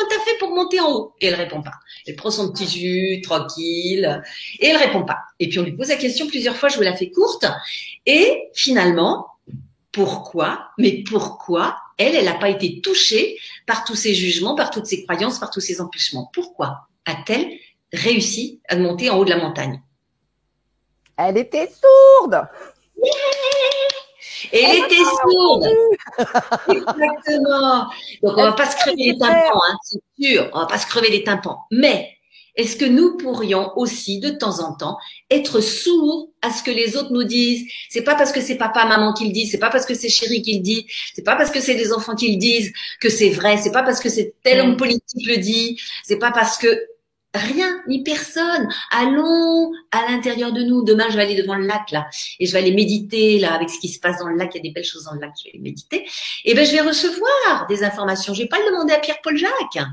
t'as fait pour monter en haut? Et elle répond pas. Elle prend son petit jus, tranquille, et elle répond pas. Et puis on lui pose la question plusieurs fois, je vous la fais courte. Et finalement, pourquoi elle n'a pas été touchée par tous ces jugements, par toutes ces croyances, par tous ces empêchements? Pourquoi a-t-elle réussi à monter en haut de la montagne? Elle était sourde. Elle était sourde. Exactement. Donc on va pas se crever les tympans, hein, c'est sûr. On va pas se crever les tympans. Mais est-ce que nous pourrions aussi, de temps en temps, être sourds à ce que les autres nous disent? C'est pas parce que c'est papa, maman qui le dit, c'est pas parce que c'est chéri qui le dit, c'est pas parce que c'est les enfants qui le disent que c'est vrai, c'est pas parce que c'est tel homme politique le dit, c'est pas parce que rien, ni personne. Allons à l'intérieur de nous. Demain, je vais aller devant le lac, là, et je vais aller méditer, là, avec ce qui se passe dans le lac. Il y a des belles choses dans le lac, je vais méditer. Et ben, je vais recevoir des informations. Je vais pas le demander à Pierre-Paul Jacques.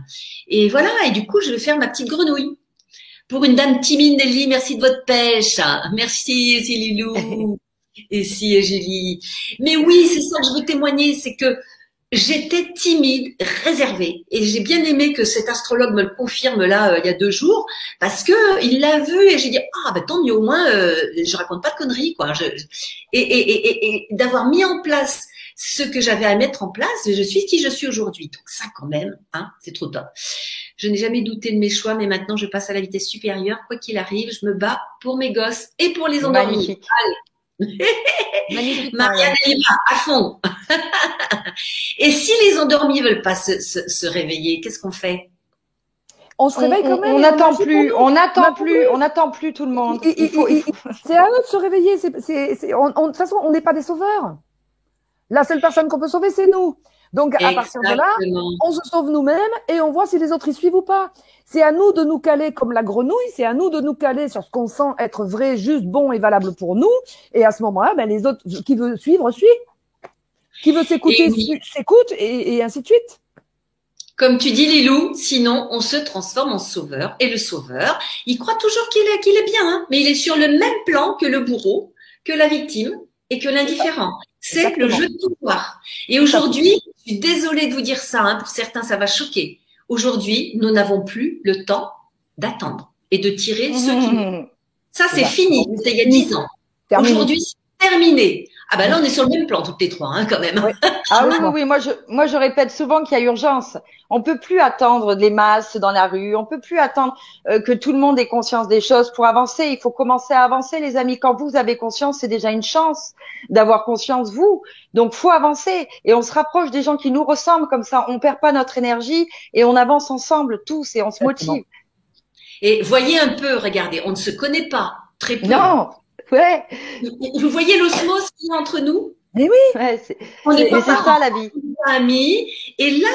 Et voilà. Et du coup, je vais faire ma petite grenouille. Pour une dame timide, Nelly, merci de votre pêche. Merci, Lilou. Et si, Julie. Mais oui, c'est ça que je veux témoigner, c'est que j'étais timide, réservée, et j'ai bien aimé que cet astrologue me le confirme là il y a 2 jours, parce que il l'a vu et j'ai dit tant mieux, au moins je raconte pas de conneries quoi. Et d'avoir mis en place ce que j'avais à mettre en place, je suis qui je suis aujourd'hui. Donc ça quand même, hein, c'est trop top. Je n'ai jamais douté de mes choix, mais maintenant je passe à la vitesse supérieure. Quoi qu'il arrive, je me bats pour mes gosses et pour les endormis. Magnifique. Magnifique. Marianne, elle y va à fond. Et si les endormis veulent pas se réveiller, qu'est-ce qu'on fait? On se réveille quand même. On n'attend plus tout le monde. C'est à eux de se réveiller. De toute façon, on n'est pas des sauveurs. La seule personne qu'on peut sauver, c'est nous. Donc, à partir de là, on se sauve nous-mêmes et on voit si les autres y suivent ou pas. C'est à nous de nous caler comme la grenouille, c'est à nous de nous caler sur ce qu'on sent être vrai, juste, bon et valable pour nous. Et à ce moment-là, ben, les autres, qui veut suivre, suit. Qui veut s'écouter, s'écoute et ainsi de suite. Comme tu dis, Lilou, sinon on se transforme en sauveur. Et le sauveur, il croit toujours qu'il est bien, hein, mais il est sur le même plan que le bourreau, que la victime et que l'indifférent. C'est le jeu de pouvoir. Et aujourd'hui, je suis désolée de vous dire ça, hein, pour certains ça va choquer. Aujourd'hui, nous n'avons plus le temps d'attendre et de tirer ce qui... Ça, c'est fini. C'était il y a 10 ans. Aujourd'hui, c'est terminé. Ah ben là, on est sur le même plan toutes les trois, hein, quand même. Oui. Ah oui. Moi, je répète souvent qu'il y a urgence. On peut plus attendre les masses dans la rue. On peut plus attendre que tout le monde ait conscience des choses pour avancer. Il faut commencer à avancer, les amis. Quand vous avez conscience, c'est déjà une chance d'avoir conscience, vous. Donc, faut avancer. Et on se rapproche des gens qui nous ressemblent. Comme ça, on perd pas notre énergie et on avance ensemble tous et on se motive. Et voyez un peu, regardez, on ne se connaît pas. Très peu. Non. Ouais. Vous voyez l'osmose qu'il y a entre nous? Mais oui. Ouais, c'est ça la vie. Amis. Et là,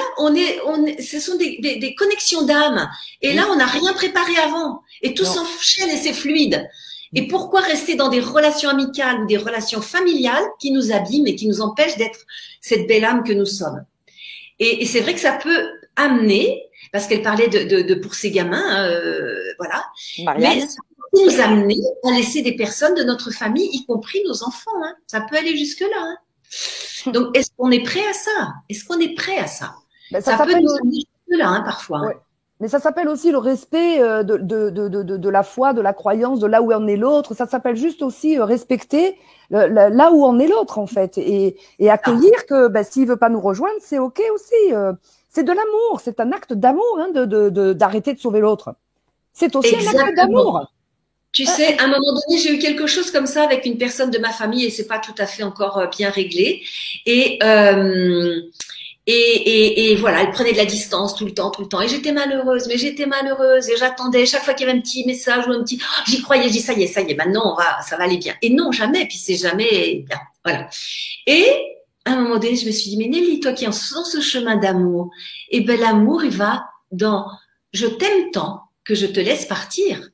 ce sont des connexions d'âme. Et là, on n'a rien préparé avant. Et tout s'enchaîne et c'est fluide. Et pourquoi rester dans des relations amicales ou des relations familiales qui nous abîment et qui nous empêchent d'être cette belle âme que nous sommes? Et c'est vrai que ça peut amener, parce qu'elle parlait de pour ses gamins, voilà. Marianne. Mais ça peut nous amener à laisser des personnes de notre famille, y compris nos enfants. Hein. Ça peut aller jusque-là. Hein. Donc, est-ce qu'on est prêt à ça? Est-ce qu'on est prêt à ça? Ça peut nous amener jusque-là, hein, parfois. Ouais. Mais ça s'appelle aussi le respect de la foi, de la croyance, de là où en est l'autre. Ça s'appelle juste aussi respecter là où en est l'autre, en fait. Et accueillir que s'il veut pas nous rejoindre, c'est OK aussi. C'est de l'amour. C'est un acte d'amour hein, d'arrêter de sauver l'autre. C'est aussi un acte d'amour. Tu sais, à un moment donné, j'ai eu quelque chose comme ça avec une personne de ma famille et c'est pas tout à fait encore bien réglé. Et Et voilà, elle prenait de la distance tout le temps, tout le temps. Et j'étais malheureuse, mais j'étais malheureuse. Et j'attendais chaque fois qu'il y avait un petit message ou un petit, oh, j'y croyais, je dis ça y est, maintenant ça va aller bien. Et non, jamais. Puis c'est jamais bien. Voilà. Et à un moment donné, je me suis dit, mais Nelly, toi qui es sur ce chemin d'amour, eh ben l'amour, il va dans, je t'aime tant que je te laisse partir.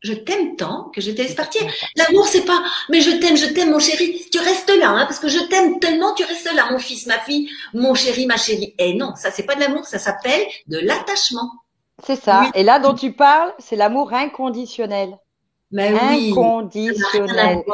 Je t'aime tant que je te laisse partir. L'amour, c'est pas, mais je t'aime, mon chéri, tu restes là, hein, parce que je t'aime tellement, tu restes là, mon fils, ma fille, mon chéri, ma chérie. Et non, ça, c'est pas de l'amour, ça s'appelle de l'attachement. C'est ça. Oui. Et là dont tu parles, c'est l'amour inconditionnel. Mais oui. Inconditionnel.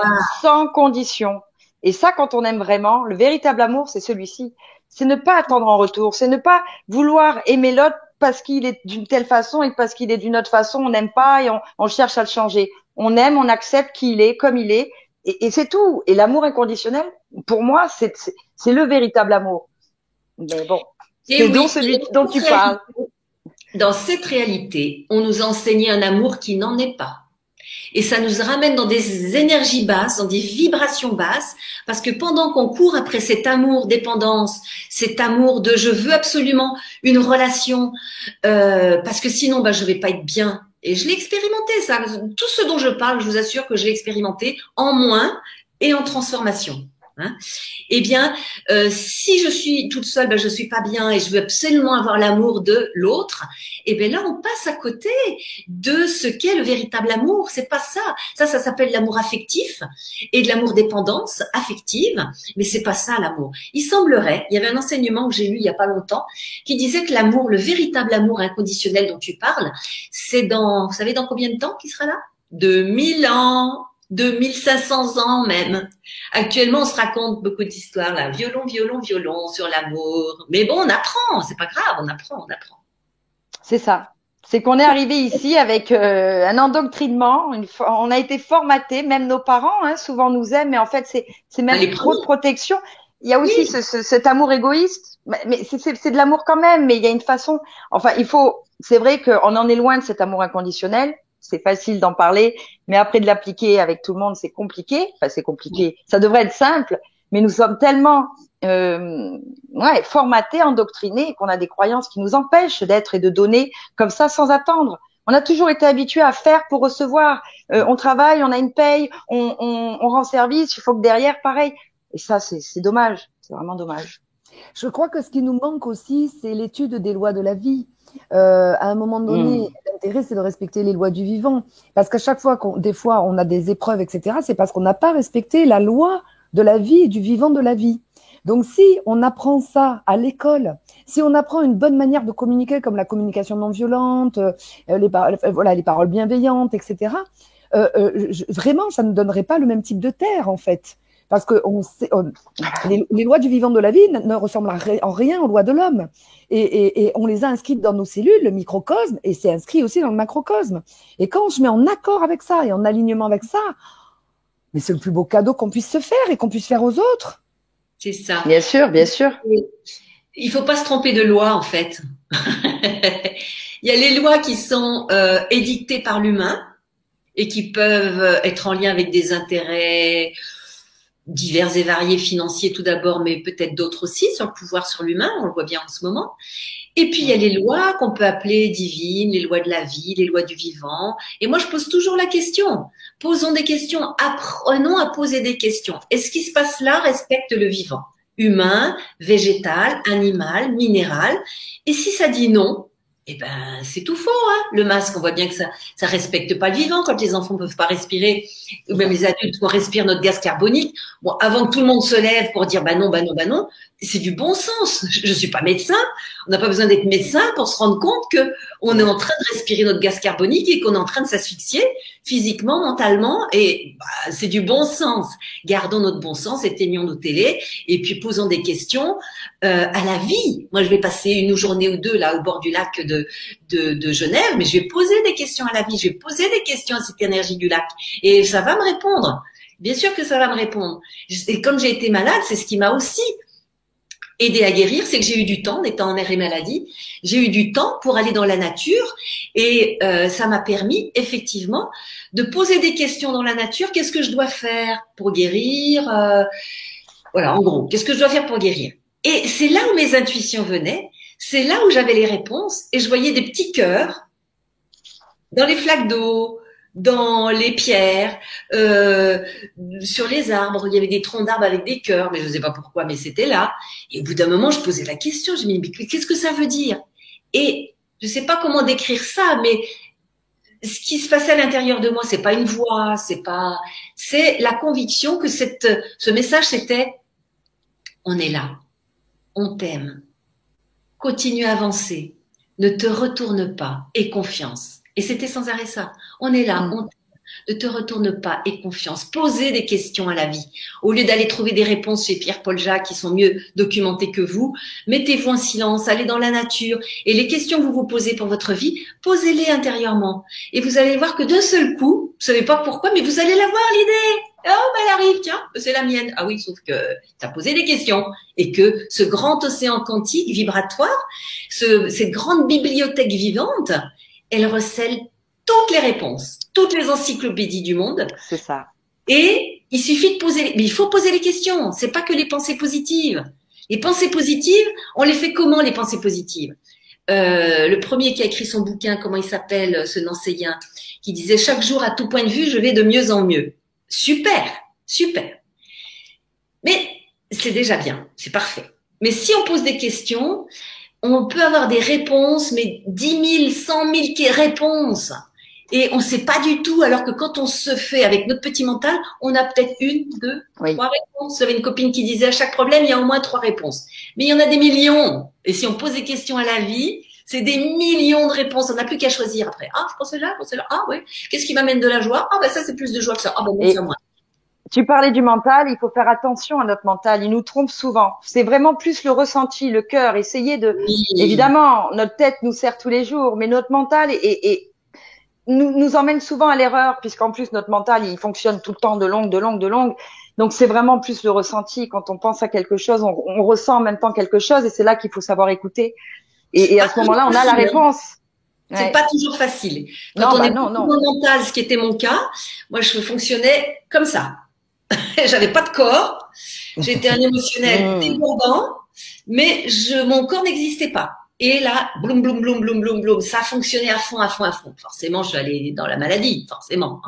Sans condition. Et ça, quand on aime vraiment, le véritable amour, c'est celui-ci. C'est ne pas attendre en retour. C'est ne pas vouloir aimer l'autre parce qu'il est d'une telle façon et parce qu'il est d'une autre façon, on n'aime pas et on cherche à le changer. On aime, on accepte qui il est, comme il est, et c'est tout. Et l'amour inconditionnel, pour moi, c'est le véritable amour. Mais bon, c'est oui, donc celui dont tu parles. Dans cette réalité, on nous a enseigné un amour qui n'en est pas. Et ça nous ramène dans des énergies basses, dans des vibrations basses, parce que pendant qu'on court après cet amour dépendance, cet amour de je veux absolument une relation, parce que sinon je vais pas être bien. Et je l'ai expérimenté, ça. Tout ce dont je parle, je vous assure que je l'ai expérimenté en moins et en transformation. Hein. Eh bien, si je suis toute seule, je suis pas bien et je veux absolument avoir l'amour de l'autre. Eh bien là, on passe à côté de ce qu'est le véritable amour. C'est pas ça. Ça s'appelle l'amour affectif et de l'amour dépendance affective. Mais c'est pas ça l'amour. Il semblerait, il y avait un enseignement que j'ai lu il y a pas longtemps qui disait que l'amour, le véritable amour inconditionnel dont tu parles, c'est dans, vous savez dans combien de temps qu'il sera là? 2000 ans. 2500 ans même. Actuellement, on se raconte beaucoup d'histoires là, violon sur l'amour. Mais bon, on apprend, c'est pas grave, on apprend. C'est ça. C'est qu'on est arrivé ici avec un endoctrinement. On a été formaté, même nos parents, hein, souvent nous aiment, mais en fait c'est même trop de protection. Il y a aussi cet amour égoïste, mais c'est de l'amour quand même. Mais il y a une façon. Enfin, c'est vrai qu'on en est loin de cet amour inconditionnel. C'est facile d'en parler, mais après de l'appliquer avec tout le monde, c'est compliqué. Enfin, c'est compliqué. Ça devrait être simple, mais nous sommes tellement formatés, endoctrinés, qu'on a des croyances qui nous empêchent d'être et de donner comme ça sans attendre. On a toujours été habitués à faire pour recevoir. On travaille, on a une paye, on rend service. Il faut que derrière, pareil. Et ça, c'est dommage. C'est vraiment dommage. Je crois que ce qui nous manque aussi, c'est l'étude des lois de la vie. À un moment donné, l'intérêt, c'est de respecter les lois du vivant. Parce qu'à chaque fois des fois, on a des épreuves, etc., c'est parce qu'on n'a pas respecté la loi de la vie et du vivant de la vie. Donc, si on apprend ça à l'école, si on apprend une bonne manière de communiquer, comme la communication non violente, les paroles bienveillantes, etc., vraiment, ça ne donnerait pas le même type de terre, en fait. Parce que les lois du vivant de la vie ne ressemblent en rien aux lois de l'homme. Et on les a inscrites dans nos cellules, le microcosme, et c'est inscrit aussi dans le macrocosme. Et quand on se met en accord avec ça et en alignement avec ça, mais c'est le plus beau cadeau qu'on puisse se faire et qu'on puisse faire aux autres. C'est ça. Bien sûr, bien sûr. Il faut pas se tromper de loi, en fait. Il y a les lois qui sont édictées par l'humain et qui peuvent être en lien avec des intérêts divers et variés, financiers tout d'abord, mais peut-être d'autres aussi, sur le pouvoir sur l'humain, on le voit bien en ce moment. Et puis, il y a les lois qu'on peut appeler divines, les lois de la vie, les lois du vivant. Et moi, je pose toujours la question. Posons des questions, apprenons à poser des questions. Est-ce ce qui se passe là respecte le vivant? Humain, végétal, animal, minéral. Et si ça dit non, eh ben, c'est tout faux, hein. Le masque, on voit bien que ça respecte pas le vivant quand les enfants peuvent pas respirer, ou même les adultes, on respire notre gaz carbonique. Bon, avant que tout le monde se lève pour dire, bah non, c'est du bon sens. Je suis pas médecin. On n'a pas besoin d'être médecin pour se rendre compte que on est en train de respirer notre gaz carbonique et qu'on est en train de s'asphyxier physiquement, mentalement, et c'est du bon sens. Gardons notre bon sens, éteignons nos télés et puis posons des questions à la vie. Moi, je vais passer une journée ou deux là au bord du lac de Genève, mais je vais poser des questions à la vie, je vais poser des questions à cette énergie du lac et ça va me répondre. Bien sûr que ça va me répondre. Et comme j'ai été malade, c'est ce qui m'a aussi aidé à guérir, c'est que j'ai eu du temps, en étant en arrêt maladie, j'ai eu du temps pour aller dans la nature et ça m'a permis effectivement de poser des questions dans la nature. Qu'est-ce que je dois faire pour guérir? Voilà, en gros, qu'est-ce que je dois faire pour guérir? Et c'est là où mes intuitions venaient, c'est là où j'avais les réponses et je voyais des petits cœurs dans les flaques d'eau, dans les pierres, sur les arbres. Il y avait des troncs d'arbres avec des cœurs, mais je ne sais pas pourquoi, mais c'était là. Et au bout d'un moment, je posais la question, je me dis, mais qu'est-ce que ça veut dire? Et je ne sais pas comment décrire ça, mais ce qui se passait à l'intérieur de moi, c'est pas une voix, c'est la conviction que ce message, c'était, on est là, on t'aime, continue à avancer, ne te retourne pas, aie confiance. Et c'était sans arrêt ça. On est là, on t'aime, ne te retourne pas, aie confiance. Posez des questions à la vie. Au lieu d'aller trouver des réponses chez Pierre-Paul Jacques qui sont mieux documentées que vous, mettez-vous en silence, allez dans la nature. Et les questions que vous vous posez pour votre vie, posez-les intérieurement. Et vous allez voir que d'un seul coup, vous savez pas pourquoi, mais vous allez la voir l'idée. Oh, ben elle arrive, tiens, c'est la mienne. Ah oui, sauf que tu as posé des questions et que ce grand océan quantique vibratoire, cette grande bibliothèque vivante, elle recèle toutes les réponses, toutes les encyclopédies du monde. C'est ça. Et il suffit de poser, mais il faut poser les questions. C'est pas que les pensées positives. Les pensées positives, on les fait comment, les pensées positives? Le premier qui a écrit son bouquin, comment il s'appelle, ce Nancéien, qui disait chaque jour à tout point de vue, je vais de mieux en mieux. Super, super. Mais c'est déjà bien, c'est parfait. Mais si on pose des questions, on peut avoir des réponses, mais 10 000, 100 000 réponses. Et on ne sait pas du tout, alors que quand on se fait avec notre petit mental, on a peut-être 1, 2, 3 réponses. J'avais une copine qui disait à chaque problème, il y a au moins 3 réponses. Mais il y en a des millions. Et si on pose des questions à la vie, c'est des millions de réponses. On n'a plus qu'à choisir après. Ah, je pense là, je pense là. Ah, ouais. Qu'est-ce qui m'amène de la joie? Ah, ben ça, c'est plus de joie que ça. Ah, ben non, c'est moins. Tu parlais du mental, il faut faire attention à notre mental. Il nous trompe souvent. C'est vraiment plus le ressenti, le cœur. Essayer de, évidemment, notre tête nous sert tous les jours, mais notre mental nous emmène souvent à l'erreur, puisqu'en plus notre mental, il fonctionne tout le temps de longue. Donc c'est vraiment plus le ressenti. Quand on pense à quelque chose, on ressent en même temps quelque chose, et c'est là qu'il faut savoir écouter. Et à ce moment-là, on a la réponse. C'est pas toujours facile. Quand on est mental, ce qui était mon cas, moi je fonctionnais comme ça. J'avais pas de corps, j'étais un émotionnel débordant, mais mon corps n'existait pas. Et là, bloum, bloum, bloum, bloum, bloum, bloum, ça fonctionnait à fond. Forcément, je suis allée dans la maladie, forcément.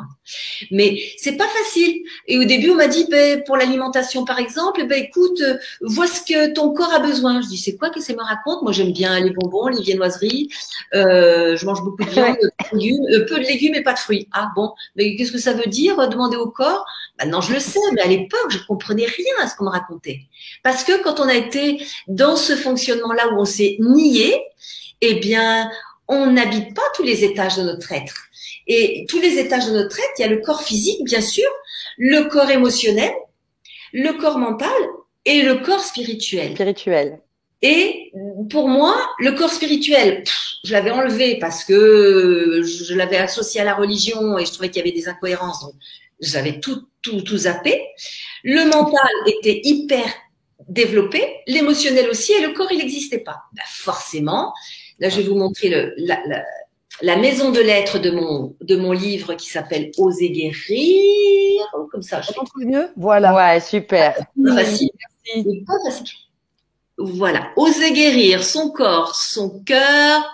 Mais c'est pas facile. Et au début, on m'a dit, pour l'alimentation, par exemple, écoute, vois ce que ton corps a besoin. Je dis, c'est quoi que ça me raconte? Moi, j'aime bien les bonbons, les viennoiseries. Je mange beaucoup de viande, peu de légumes et pas de fruits. Ah bon, mais qu'est-ce que ça veut dire, demander au corps? Maintenant, je le sais, mais à l'époque, je comprenais rien à ce qu'on me racontait. Parce que quand on a été dans ce fonctionnement-là où on s'est nié, eh bien, on n'habite pas tous les étages de notre être. Et tous les étages de notre être, il y a le corps physique, bien sûr, le corps émotionnel, le corps mental et le corps spirituel. Et pour moi, le corps spirituel, je l'avais enlevé parce que je l'avais associé à la religion et je trouvais qu'il y avait des incohérences. Donc, j'avais tout zappé. Le mental était hyper développé, l'émotionnel aussi, et le corps, il n'existait pas. Forcément, là, je vais vous montrer la maison de lettres de mon livre qui s'appelle Oser guérir, comme ça. Je comprends mieux. Voilà. Ouais, super. Pas facile. Merci. Pas facile. Voilà. Oser guérir son corps, son cœur,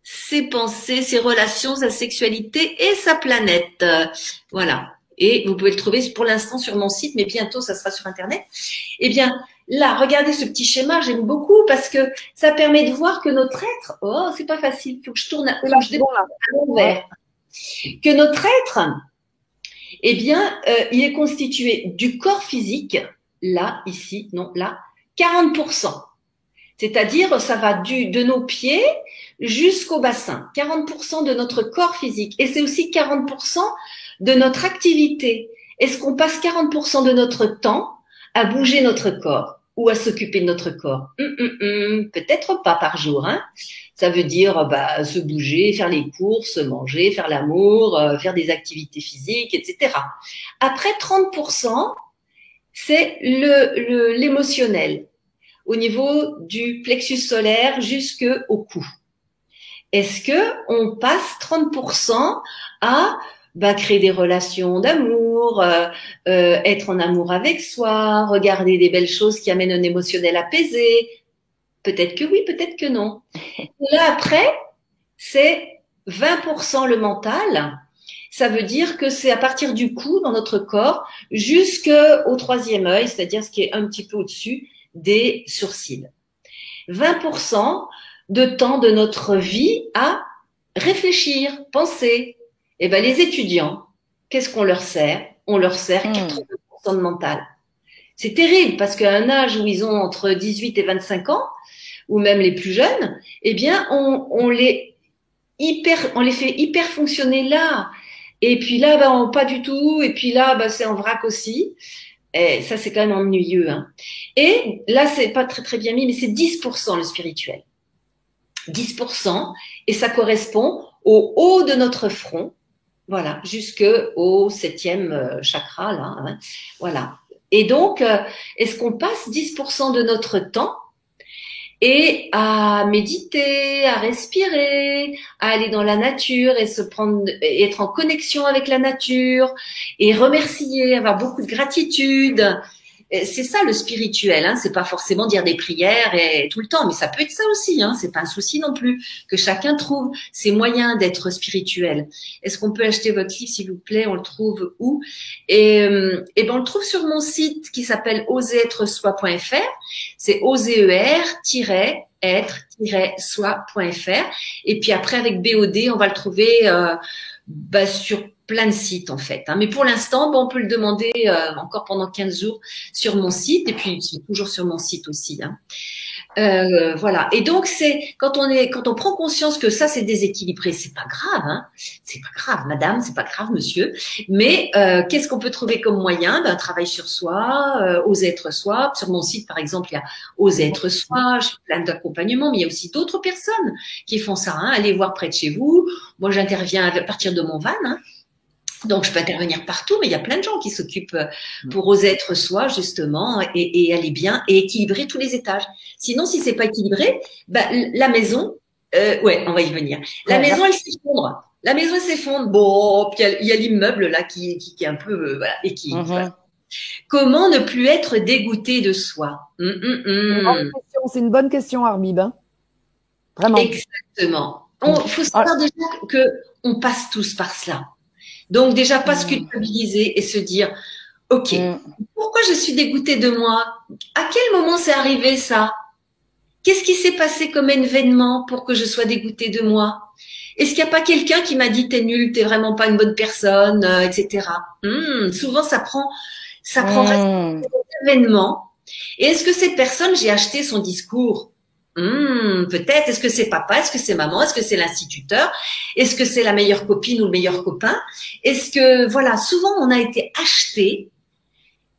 ses pensées, ses relations, sa sexualité et sa planète. Voilà. Et vous pouvez le trouver pour l'instant sur mon site, mais bientôt ça sera sur Internet. Eh bien, là, regardez ce petit schéma, j'aime beaucoup parce que ça permet de voir que notre être, oh, c'est pas facile, faut que je tourne à l'envers. Que notre être, eh bien, il est constitué du corps physique, là, ici, non, là, 40%. C'est-à-dire, ça va de nos pieds jusqu'au bassin. 40% de notre corps physique. Et c'est aussi 40% de notre activité. Est-ce qu'on passe 40% de notre temps à bouger notre corps ou à s'occuper de notre corps? Peut-être pas par jour. Hein. Ça veut dire se bouger, faire les courses, manger, faire l'amour, faire des activités physiques, etc. Après 30%, c'est l'émotionnel au niveau du plexus solaire jusqu'au cou. Est-ce que on passe 30% à bah, créer des relations d'amour, être en amour avec soi, regarder des belles choses qui amènent un émotionnel apaisé. Peut-être que oui, peut-être que non. Et là, après, c'est 20% le mental. Ça veut dire que c'est à partir du cou dans notre corps jusqu'au troisième œil, c'est-à-dire ce qui est un petit peu au-dessus des sourcils. 20% de temps de notre vie à réfléchir, penser. Eh ben, les étudiants, qu'est-ce qu'on leur sert? On leur sert 80% de mental. C'est terrible parce qu'à un âge où ils ont entre 18 et 25 ans, ou même les plus jeunes, eh bien, on les fait hyper fonctionner là. Et puis là, ben, pas du tout. Et puis là, ben, c'est en vrac aussi. Et ça, c'est quand même ennuyeux, hein. Et là, c'est pas très, très bien mis, mais c'est 10% le spirituel. 10%. Et ça correspond au haut de notre front. Voilà. Jusqu'au 7e chakra, là, hein. Voilà. Et donc, est-ce qu'on passe 10% de notre temps et à méditer, à respirer, à aller dans la nature et et être en connexion avec la nature et remercier, avoir beaucoup de gratitude. C'est ça le spirituel, hein. C'est pas forcément dire des prières et tout le temps, mais ça peut être ça aussi, hein. C'est pas un souci non plus que chacun trouve ses moyens d'être spirituel. Est-ce qu'on peut acheter votre livre, s'il vous plaît? On le trouve où? Et ben on le trouve sur mon site qui s'appelle oseretresoi.fr. C'est oser-être-soi.fr. Et puis après avec BOD, on va le trouver sur plein de sites en fait, hein. Mais pour l'instant, bon, on peut le demander encore pendant 15 jours sur mon site et puis c'est toujours sur mon site aussi, hein. Voilà. Et donc c'est quand on prend conscience que ça c'est déséquilibré, c'est pas grave, hein. C'est pas grave, madame, c'est pas grave, monsieur. Mais qu'est-ce qu'on peut trouver comme moyen? Ben, travail sur soi, oser être soi. Sur mon site, par exemple, il y a oser être soi. J'ai plein d'accompagnements, mais il y a aussi d'autres personnes qui font ça, hein. Allez voir près de chez vous. Moi, j'interviens à partir de mon van, hein. Donc, je peux intervenir partout, mais il y a plein de gens qui s'occupent pour oser être soi, justement, et aller bien et équilibrer tous les étages. Sinon, si c'est pas équilibré, bah, la maison, ouais, on va y venir. La maison, elle s'effondre. La maison, elle s'effondre. Bon, puis il y a l'immeuble, là, qui est un peu, voilà, et qui, voilà. Comment ne plus être dégoûté de soi? C'est une bonne question, Arbib, hein. Vraiment. Exactement. Faut savoir déjà que on passe tous par cela. Donc déjà, pas se culpabiliser et se dire, ok, pourquoi je suis dégoûtée de moi? À quel moment c'est arrivé ça? Qu'est-ce qui s'est passé comme événement pour que je sois dégoûtée de moi? Est-ce qu'il n'y a pas quelqu'un qui m'a dit t'es nul, t'es vraiment pas une bonne personne, etc. Souvent ça prend reste événement. Et est-ce que cette personne, j'ai acheté son discours? Peut-être. Est-ce que c'est papa? Est-ce que c'est maman? Est-ce que c'est l'instituteur? Est-ce que c'est la meilleure copine ou le meilleur copain? Est-ce que, voilà, souvent on a été acheté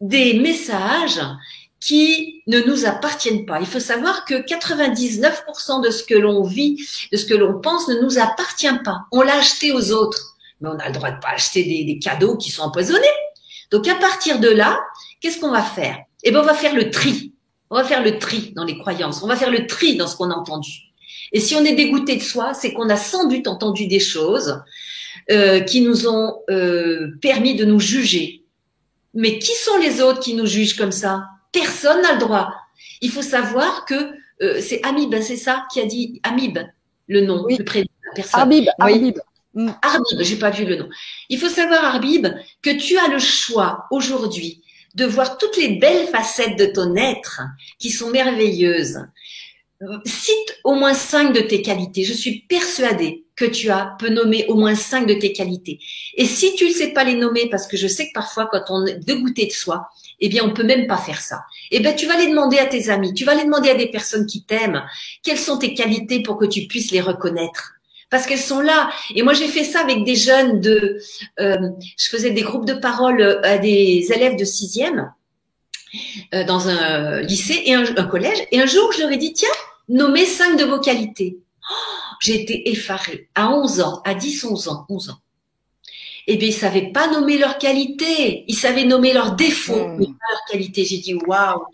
des messages qui ne nous appartiennent pas. Il faut savoir que 99% de ce que l'on vit, de ce que l'on pense ne nous appartient pas. On l'a acheté aux autres. Mais on a le droit de pas acheter des cadeaux qui sont empoisonnés. Donc à partir de là, qu'est-ce qu'on va faire? Eh ben, on va faire le tri. On va faire le tri dans les croyances. On va faire le tri dans ce qu'on a entendu. Et si on est dégoûté de soi, c'est qu'on a sans doute entendu des choses qui nous ont permis de nous juger. Mais qui sont les autres qui nous jugent comme ça? Personne n'a le droit. Il faut savoir que c'est Habib, c'est ça qui a dit Habib, le nom, le prénom de la personne. Arbib, Arbib. Arbib, j'ai pas vu le nom. Il faut savoir, Arbib, que tu as le choix aujourd'hui de voir toutes les belles facettes de ton être qui sont merveilleuses. Cite au moins 5 de tes qualités. Je suis persuadée que tu peux nommer au moins 5 de tes qualités. Et si tu ne sais pas les nommer, parce que je sais que parfois quand on est dégoûté de soi, eh bien on peut même pas faire ça. Eh bien tu vas les demander à tes amis, tu vas les demander à des personnes qui t'aiment. Quelles sont tes qualités pour que tu puisses les reconnaître? Parce qu'elles sont là. Et moi, j'ai fait ça avec des jeunes je faisais des groupes de parole à des élèves de 6e dans un lycée et un collège. Et un jour, je leur ai dit, tiens, nommez 5 de vos qualités. Oh, j'ai été effarée. À 11 ans, à 10, 11 ans. Eh bien, ils savaient pas nommer leurs qualités. Ils savaient nommer leurs défauts, mais pas leurs qualités. J'ai dit, waouh.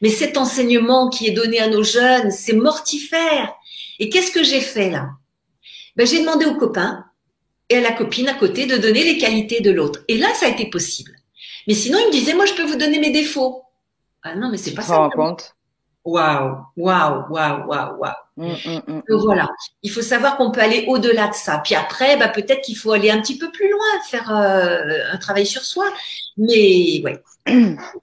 Mais cet enseignement qui est donné à nos jeunes, c'est mortifère. Et qu'est-ce que j'ai fait là? Ben, j'ai demandé aux copains, et à la copine à côté de donner les qualités de l'autre. Et là, ça a été possible. Mais sinon, il me disait, moi, je peux vous donner mes défauts. Ah non, mais c'est pas ça. Tu te rends compte? Waouh, waouh, waouh, waouh, waouh. Donc voilà, il faut savoir qu'on peut aller au-delà de ça. Puis après, peut-être qu'il faut aller un petit peu plus loin, faire un travail sur soi. Mais ouais.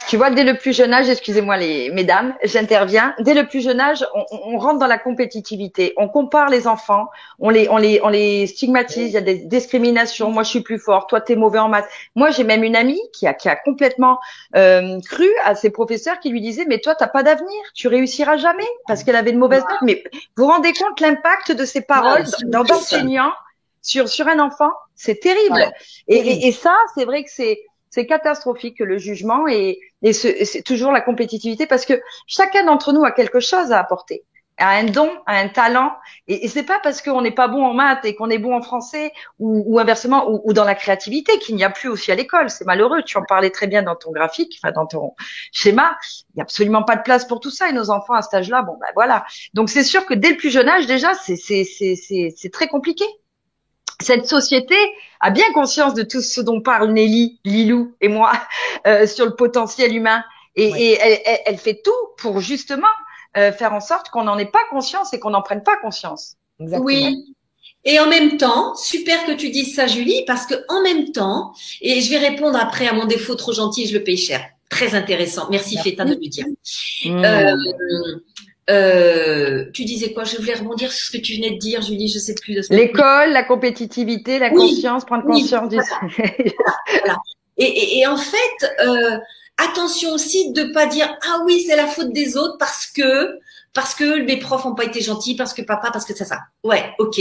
Tu vois, dès le plus jeune âge, excusez-moi mesdames, j'interviens. Dès le plus jeune âge, on rentre dans la compétitivité. On compare les enfants, on les stigmatise. Il y a des discriminations. Moi, je suis plus fort. Toi, t'es mauvais en maths. Moi, j'ai même une amie qui a complètement cru à ses professeurs qui lui disaient mais toi, t'as pas d'avenir, tu réussiras jamais parce qu'elle avait de mauvaises notes. Mais vous vous rendez compte l'impact de ces paroles d'enseignants sur un enfant? C'est terrible. Ouais. Et ça, c'est vrai que c'est catastrophique le jugement et c'est toujours la compétitivité parce que chacun d'entre nous a quelque chose à apporter, a un don, a un talent et c'est pas parce qu'on n'est pas bon en maths et qu'on est bon en français ou inversement ou dans la créativité qu'il n'y a plus aussi à l'école. C'est malheureux. Tu en parlais très bien dans ton graphique, enfin dans ton schéma. Il n'y a absolument pas de place pour tout ça et nos enfants à cet âge-là, voilà. Donc c'est sûr que dès le plus jeune âge déjà c'est très compliqué. Cette société a bien conscience de tout ce dont parle Nelly, Lilou et moi sur le potentiel humain et elle fait tout pour justement faire en sorte qu'on n'en ait pas conscience et qu'on n'en prenne pas conscience. Exactement. Oui. Et en même temps, super que tu dises ça, Julie, parce que en même temps, et je vais répondre après à mon défaut trop gentil, je le paye cher. Très intéressant. Merci. Fétin de me dire. Tu disais quoi? Je voulais rebondir sur ce que tu venais de dire, Julie, je sais plus de ce que l'école, la compétitivité, la conscience, prendre conscience du voilà. Et en fait, attention aussi de pas dire ah oui, c'est la faute des autres parce que mes profs ont pas été gentils, parce que papa, parce que ça. Ouais, ok.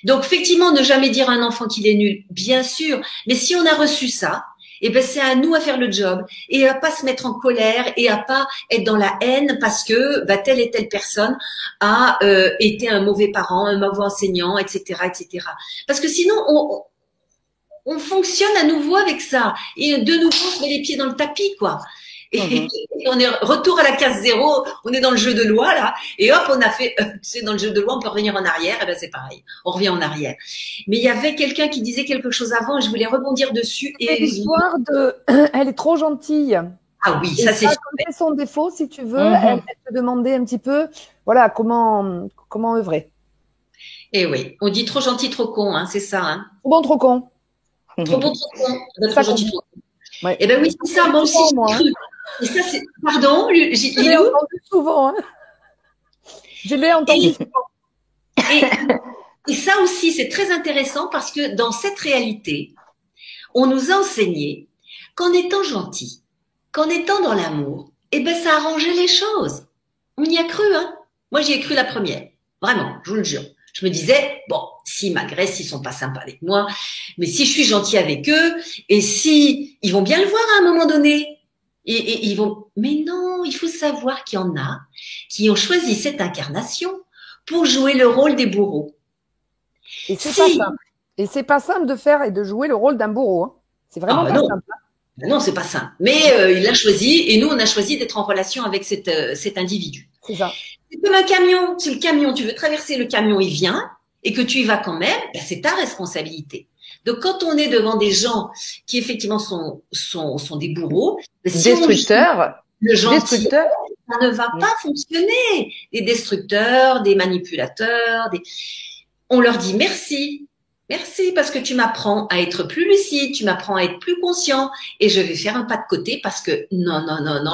Donc effectivement, ne jamais dire à un enfant qu'il est nul, bien sûr, mais si on a reçu ça, c'est à nous à faire le job et à pas se mettre en colère et à pas être dans la haine parce que telle et telle personne a été un mauvais parent, un mauvais enseignant, etc., etc. Parce que sinon on fonctionne à nouveau avec ça et de nouveau on se met les pieds dans le tapis quoi. Et on est retour à la case zéro, on est dans le jeu de loi là, et hop on a fait, c'est dans le jeu de loi, on peut revenir en arrière, et c'est pareil, on revient en arrière. Mais il y avait quelqu'un qui disait quelque chose avant, et je voulais rebondir dessus. Et l'histoire elle est trop gentille. Ah oui, ça c'est. C'est son défaut, si tu veux, elle te demandait un petit peu, voilà, comment œuvrer. Eh oui, on dit trop gentil, trop con, hein, c'est ça. Hein. Trop bon, trop con. Trop bon, trop con. Trop gentil, trop con. Ouais. Eh ben oui, c'est ça, moi aussi. Et ça, c'est. Pardon, je l'ai entendu souvent. Hein. Je l'ai entendu souvent. Et ça aussi, c'est très intéressant parce que dans cette réalité, on nous a enseigné qu'en étant gentil, qu'en étant dans l'amour, ça arrangeait les choses. On y a cru, hein. Moi, j'y ai cru la première. Vraiment, je vous le jure. Je me disais, bon, s'ils m'agressent, ils sont pas sympas avec moi, mais si je suis gentil avec eux, et si ils vont bien le voir à un moment donné, et ils vont. Mais non, il faut savoir qu'il y en a qui ont choisi cette incarnation pour jouer le rôle des bourreaux. Et c'est pas simple. Et c'est pas simple de faire et de jouer le rôle d'un bourreau. Hein. C'est vraiment pas simple. Non, c'est pas simple. Mais il l'a choisi, et nous, on a choisi d'être en relation avec cet individu. C'est ça. C'est comme un camion. Si le camion, tu veux traverser le camion, il vient, et que tu y vas quand même, c'est ta responsabilité. Donc, quand on est devant des gens qui effectivement sont des bourreaux, destructeurs, le gentil, ça ne va pas fonctionner. Des destructeurs, des manipulateurs, on leur dit merci. Merci parce que tu m'apprends à être plus lucide, tu m'apprends à être plus conscient et je vais faire un pas de côté parce que non,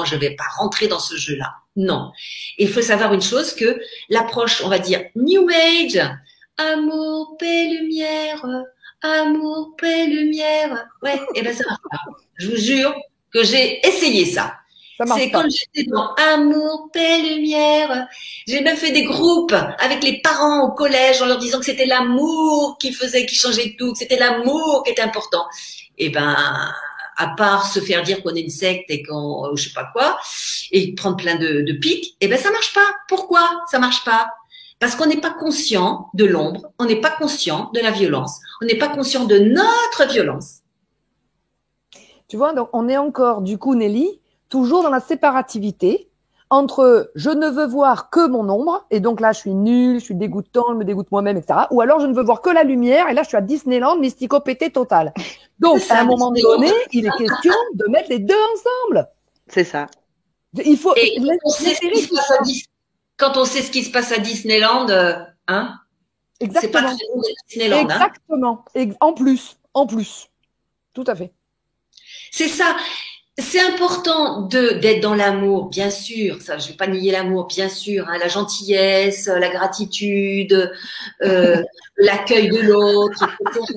je vais pas rentrer dans ce jeu-là. Non. Et il faut savoir une chose que l'approche, on va dire New Age, amour, paix, lumière, amour, paix, lumière. Ouais, ça marche pas. Je vous jure que j'ai essayé ça. C'est quand j'étais dans amour, paix, lumière. J'ai même fait des groupes avec les parents au collège en leur disant que c'était l'amour qui changeait tout, que c'était l'amour qui était important. À part se faire dire qu'on est une secte et qu'on, je sais pas quoi, et prendre plein de pics, ça marche pas. Pourquoi ça marche pas? Parce qu'on n'est pas conscient de l'ombre, on n'est pas conscient de la violence, on n'est pas conscient de notre violence. Tu vois, donc on est encore, du coup, Nelly, toujours dans la séparativité, entre je ne veux voir que mon ombre, et donc là je suis nulle, je suis dégoûtant, je me dégoûte moi-même, etc. Ou alors je ne veux voir que la lumière, et là je suis à Disneyland, mysticopété total. Donc à un moment donné, il est question de mettre les deux ensemble. C'est ça. Il faut. Et quand on sait ce qui se passe à Disneyland, hein, c'est pas très bon d'être Disneyland. Exactement. Hein. En plus. Tout à fait. C'est ça. C'est important d'être dans l'amour, bien sûr. Ça, je vais pas nier l'amour, bien sûr. Hein, la gentillesse, la gratitude, l'accueil de l'autre, etc.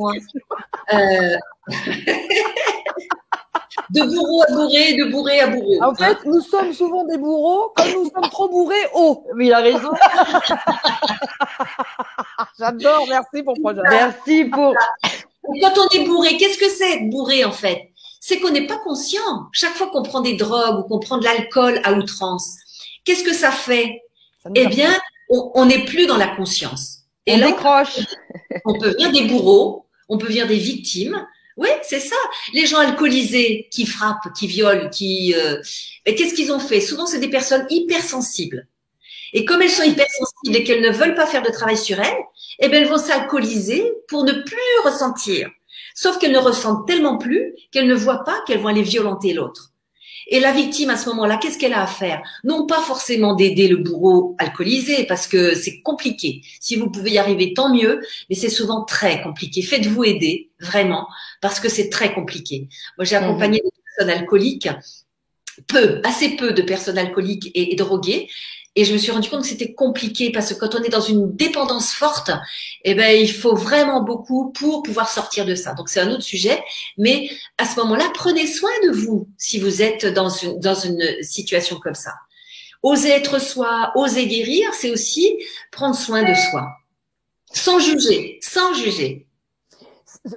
De bourreau à bourré, de bourré à bourreau. En fait, nous sommes souvent des bourreaux quand nous sommes trop bourrés. Oh, oui, il a raison. J'adore, merci pour le projet. Merci pour. Quand on est bourré, qu'est-ce que c'est être bourré en fait? C'est qu'on n'est pas conscient. Chaque fois qu'on prend des drogues ou qu'on prend de l'alcool à outrance, qu'est-ce que ça fait? Eh bien, on n'est plus dans la conscience. Et on décroche. On peut venir des bourreaux, on peut venir des victimes. Oui, c'est ça. Les gens alcoolisés qui frappent, qui violent, mais qu'est-ce qu'ils ont fait? Souvent, c'est des personnes hypersensibles. Et comme elles sont hypersensibles et qu'elles ne veulent pas faire de travail sur elles, eh bien, elles vont s'alcooliser pour ne plus ressentir. Sauf qu'elles ne ressentent tellement plus qu'elles ne voient pas qu'elles vont aller violenter l'autre. Et la victime, à ce moment-là, qu'est-ce qu'elle a à faire? Non pas forcément d'aider le bourreau alcoolisé, parce que c'est compliqué. Si vous pouvez y arriver, tant mieux, mais c'est souvent très compliqué. Faites-vous aider, vraiment, parce que c'est très compliqué. Moi, j'ai accompagné des personnes alcooliques, assez peu de personnes alcooliques et droguées, et je me suis rendu compte que c'était compliqué parce que quand on est dans une dépendance forte, eh ben, il faut vraiment beaucoup pour pouvoir sortir de ça. Donc, c'est un autre sujet. Mais à ce moment-là, prenez soin de vous si vous êtes dans une situation comme ça. Oser être soi, oser guérir, c'est aussi prendre soin de soi. Sans juger, sans juger.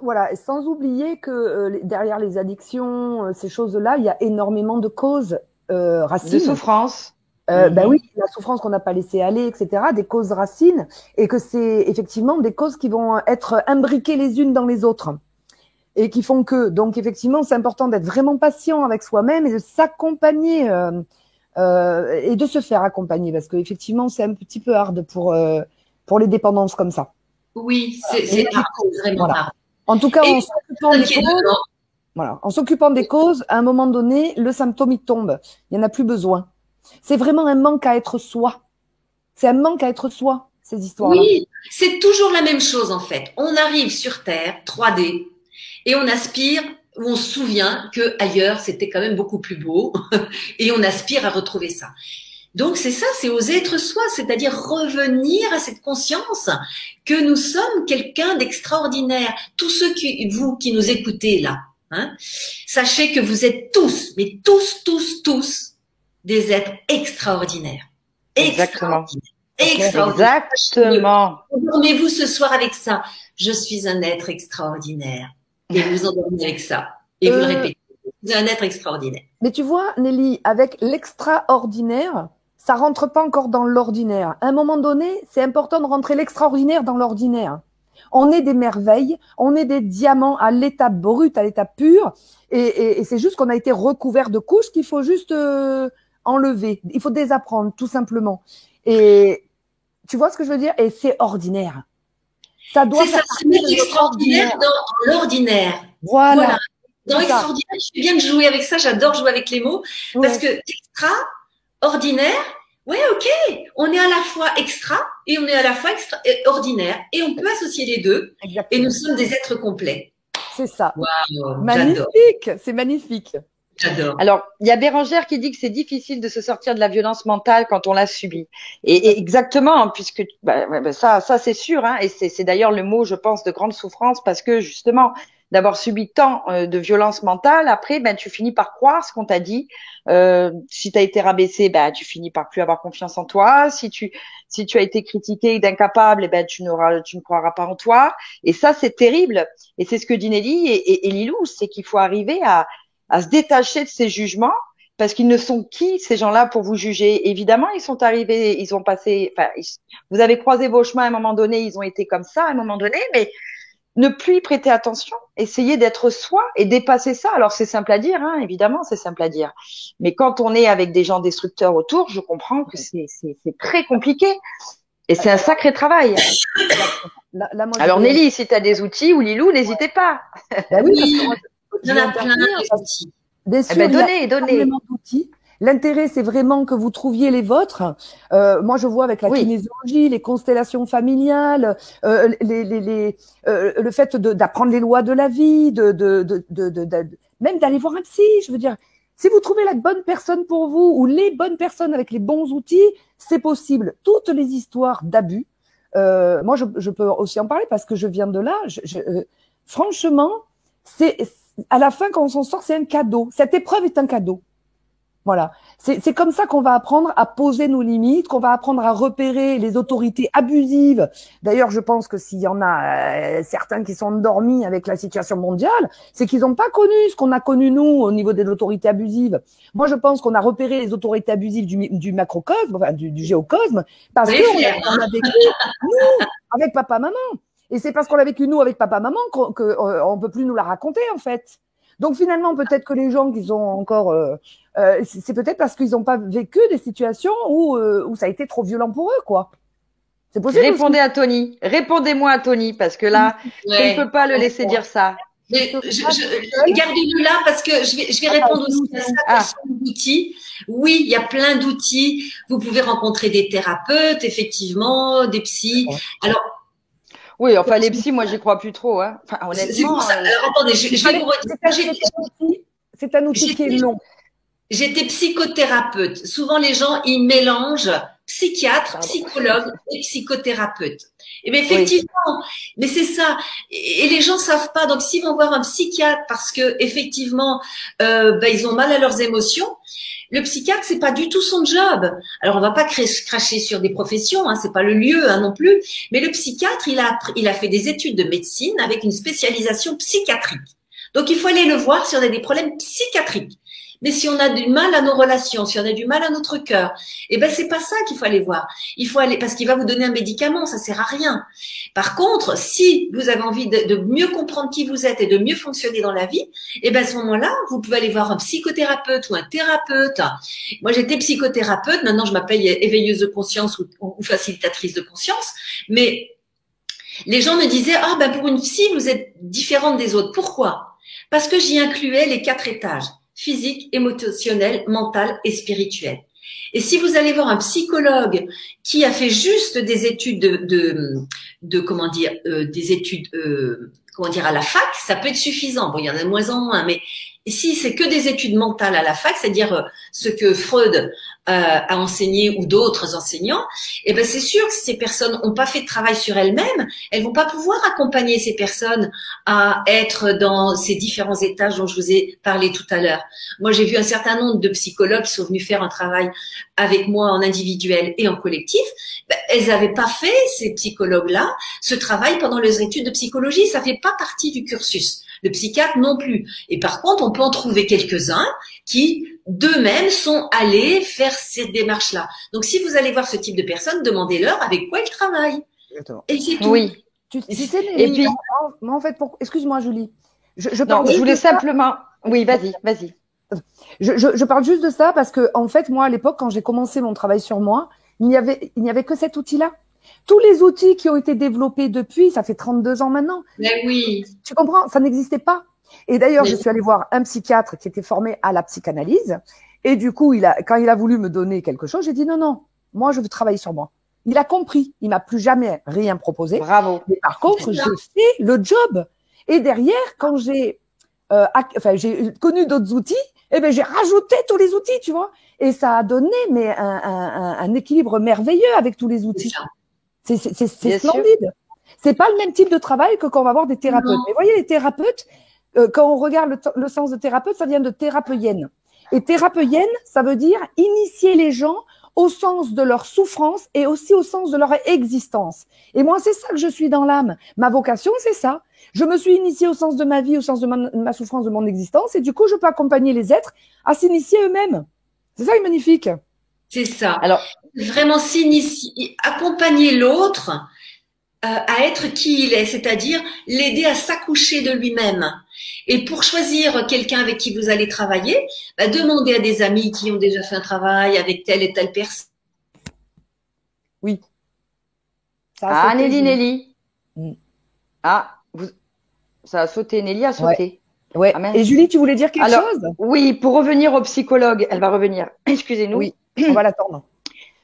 Voilà, sans oublier que derrière les addictions, ces choses-là, il y a énormément de causes racines. De souffrance. Ben oui, la souffrance qu'on n'a pas laissée aller, etc., des causes racines, et que c'est effectivement des causes qui vont être imbriquées les unes dans les autres, et qui font que, donc effectivement, c'est important d'être vraiment patient avec soi-même et de s'accompagner et de se faire accompagner, parce que effectivement, c'est un petit peu hard pour les dépendances comme ça. Oui, c'est vraiment hard. En tout cas, en s'occupant des causes, à un moment donné, le symptôme il tombe, il n'y en a plus besoin. C'est vraiment un manque à être soi. C'est un manque à être soi, ces histoires-là. Oui, c'est toujours la même chose en fait. On arrive sur Terre, 3D, et on aspire, ou on se souvient que ailleurs c'était quand même beaucoup plus beau, et on aspire à retrouver ça. Donc c'est ça, c'est oser être soi, c'est-à-dire revenir à cette conscience que nous sommes quelqu'un d'extraordinaire. Tous ceux qui nous écoutez là, hein, sachez que vous êtes tous, mais tous, des êtres extraordinaires. Exactement. Extraordinaire. Exactement. Endormez-vous ce soir avec ça. Je suis un être extraordinaire. Et vous endormez avec ça. Et vous le répétez. Vous êtes un être extraordinaire. Mais tu vois, Nelly, avec l'extraordinaire, ça rentre pas encore dans l'ordinaire. À un moment donné, c'est important de rentrer l'extraordinaire dans l'ordinaire. On est des merveilles, on est des diamants à l'état brut, à l'état pur. Et c'est juste qu'on a été recouvert de couches qu'il faut juste enlever. Il faut désapprendre, tout simplement. Et tu vois ce que je veux dire? Et c'est ordinaire. Ça doit faire partie de l'extraordinaire dans l'ordinaire. Voilà. Dans l'extraordinaire, je fais bien de jouer avec ça. J'adore jouer avec les mots. Ouais. Parce que extraordinaire, ouais, ok. On est à la fois extra et on est à la fois ordinaire. Et on peut associer les deux. Exactement. Et nous sommes des êtres complets. C'est ça. Wow, magnifique. C'est magnifique. J'adore. Alors, il y a Bérangère qui dit que c'est difficile de se sortir de la violence mentale quand on l'a subie. Et exactement, puisque ça c'est sûr, hein, et c'est d'ailleurs le mot, je pense, de grande souffrance, parce que justement, d'avoir subi tant de violence mentale, après, tu finis par croire ce qu'on t'a dit. Si tu as été rabaissé, tu finis par plus avoir confiance en toi. Si tu as été critiqué d'incapable, tu ne croiras pas en toi. Et ça, c'est terrible. Et c'est ce que dit Nelly et Lilou, c'est qu'il faut arriver à se détacher de ces jugements, parce qu'ils ne sont qui, ces gens-là, pour vous juger? Évidemment, ils sont arrivés, vous avez croisé vos chemins à un moment donné, ils ont été comme ça à un moment donné, mais ne plus y prêter attention, essayer d'être soi et dépasser ça. Alors c'est simple à dire, hein, évidemment, c'est simple à dire. Mais quand on est avec des gens destructeurs autour, je comprends que c'est très compliqué et c'est un sacré travail. Alors Nelly, si tu as des outils ou Lilou, n'hésitez pas. Ben oui, parce il y en a plein d'outils. Bien sûr, donnez. D'outils. L'intérêt, c'est vraiment que vous trouviez les vôtres. Moi, je vois avec la kinésiologie, les constellations familiales, le fait d'apprendre les lois de la vie, même d'aller voir un psy. Je veux dire, si vous trouvez la bonne personne pour vous ou les bonnes personnes avec les bons outils, c'est possible. Toutes les histoires d'abus, moi, je peux aussi en parler parce que je viens de là. Franchement, c'est à la fin, quand on s'en sort, c'est un cadeau. Cette épreuve est un cadeau. Voilà. C'est comme ça qu'on va apprendre à poser nos limites, qu'on va apprendre à repérer les autorités abusives. D'ailleurs, je pense que s'il y en a certains qui sont endormis avec la situation mondiale, c'est qu'ils n'ont pas connu ce qu'on a connu nous au niveau des autorités abusives. Moi, je pense qu'on a repéré les autorités abusives du macrocosme, enfin du géocosme, parce qu'on a vécu nous avec papa, maman. Et c'est parce qu'on l'a vécu nous avec papa, maman qu'on peut plus nous la raconter en fait. Donc finalement, peut-être que les gens qui sont encore, c'est peut-être parce qu'ils n'ont pas vécu des situations où ça a été trop violent pour eux, quoi. C'est possible. Répondez-moi à Tony, parce que là, je ne peux pas le laisser dire ça. Gardez-le là parce que je vais répondre aussi à ça. D'outils. Oui, il y a plein d'outils. Vous pouvez rencontrer des thérapeutes, effectivement, des psys. Alors. Oui, enfin les psys, moi j'y crois plus trop. Hein. Enfin, honnêtement. Alors attendez, je vais vous redire. C'est un outil qui est long. J'étais psychothérapeute. Souvent les gens ils mélangent psychiatre, psychologue et psychothérapeute. Et bien effectivement, mais c'est ça. Et les gens savent pas. Donc s'ils vont voir un psychiatre parce que effectivement ils ont mal à leurs émotions. Le psychiatre, c'est pas du tout son job. Alors, on va pas cracher sur des professions, hein, c'est pas le lieu hein, non plus. Mais le psychiatre, il a fait des études de médecine avec une spécialisation psychiatrique. Donc, il faut aller le voir si on a des problèmes psychiatriques. Mais si on a du mal à nos relations, si on a du mal à notre cœur, eh ben c'est pas ça qu'il faut aller voir. Il faut aller parce qu'il va vous donner un médicament, ça sert à rien. Par contre, si vous avez envie de mieux comprendre qui vous êtes et de mieux fonctionner dans la vie, eh ben à ce moment-là, vous pouvez aller voir un psychothérapeute ou un thérapeute. Moi, j'étais psychothérapeute, maintenant je m'appelle éveilleuse de conscience ou facilitatrice de conscience, mais les gens me disaient pour une psy, vous êtes différente des autres. Pourquoi? Parce que j'y incluais les 4 étages. Physique, émotionnel, mental et spirituel. Et si vous allez voir un psychologue qui a fait juste des études des études à la fac, ça peut être suffisant. Bon, il y en a de moins en moins, mais si c'est que des études mentales à la fac, c'est-à-dire ce que Freud a enseigné ou d'autres enseignants, eh ben c'est sûr que si ces personnes n'ont pas fait de travail sur elles-mêmes, elles vont pas pouvoir accompagner ces personnes à être dans ces différents étages dont je vous ai parlé tout à l'heure. Moi, j'ai vu un certain nombre de psychologues qui sont venus faire un travail avec moi en individuel et en collectif. Ben, elles n'avaient pas fait, ces psychologues-là, ce travail pendant les études de psychologie. Ça fait pas partie du cursus. Le psychiatre non plus. Et par contre, on peut en trouver quelques-uns qui, d'eux-mêmes, sont allés faire ces démarches-là. Donc, si vous allez voir ce type de personnes, demandez-leur avec quoi ils travaillent. Exactement. Et c'est tout. Oui. Et puis, moi, en fait, excuse-moi, Julie. Je voulais simplement. Oui, vas-y. Je parle juste de ça parce que, en fait, moi, à l'époque, quand j'ai commencé mon travail sur moi, il n'y avait que cet outil-là. Tous les outils qui ont été développés depuis, ça fait 32 ans maintenant. Mais oui. Tu comprends? Ça n'existait pas. Et d'ailleurs, je suis allée voir un psychiatre qui était formé à la psychanalyse. Et du coup, quand il a voulu me donner quelque chose, j'ai dit non, moi, je veux travailler sur moi. Il a compris. Il m'a plus jamais rien proposé. Bravo. Mais par contre, je fais le job. Et derrière, quand j'ai connu d'autres outils, j'ai rajouté tous les outils, tu vois. Et ça a donné un équilibre merveilleux avec tous les outils. C'est splendide. C'est pas le même type de travail que quand on va voir des thérapeutes. Non. Mais voyez, les thérapeutes, quand on regarde le sens de thérapeute, ça vient de thérapeuienne. Et thérapeuienne, ça veut dire initier les gens au sens de leur souffrance et aussi au sens de leur existence. Et moi, c'est ça que je suis dans l'âme. Ma vocation, c'est ça. Je me suis initiée au sens de ma vie, au sens de ma souffrance, de mon existence. Et du coup, je peux accompagner les êtres à s'initier eux-mêmes. C'est ça qui est magnifique. C'est ça. Alors, vraiment accompagner l'autre à être qui il est, c'est-à-dire l'aider à s'accoucher de lui-même. Et pour choisir quelqu'un avec qui vous allez travailler, demandez à des amis qui ont déjà fait un travail avec telle et telle personne. Oui. Ah, Nelly. Ah, ça a sauté. Nelly a sauté. Ouais. Ah, et Julie, tu voulais dire quelque chose? Oui, pour revenir au psychologue, elle va revenir. Excusez-nous. Oui, on va l'attendre.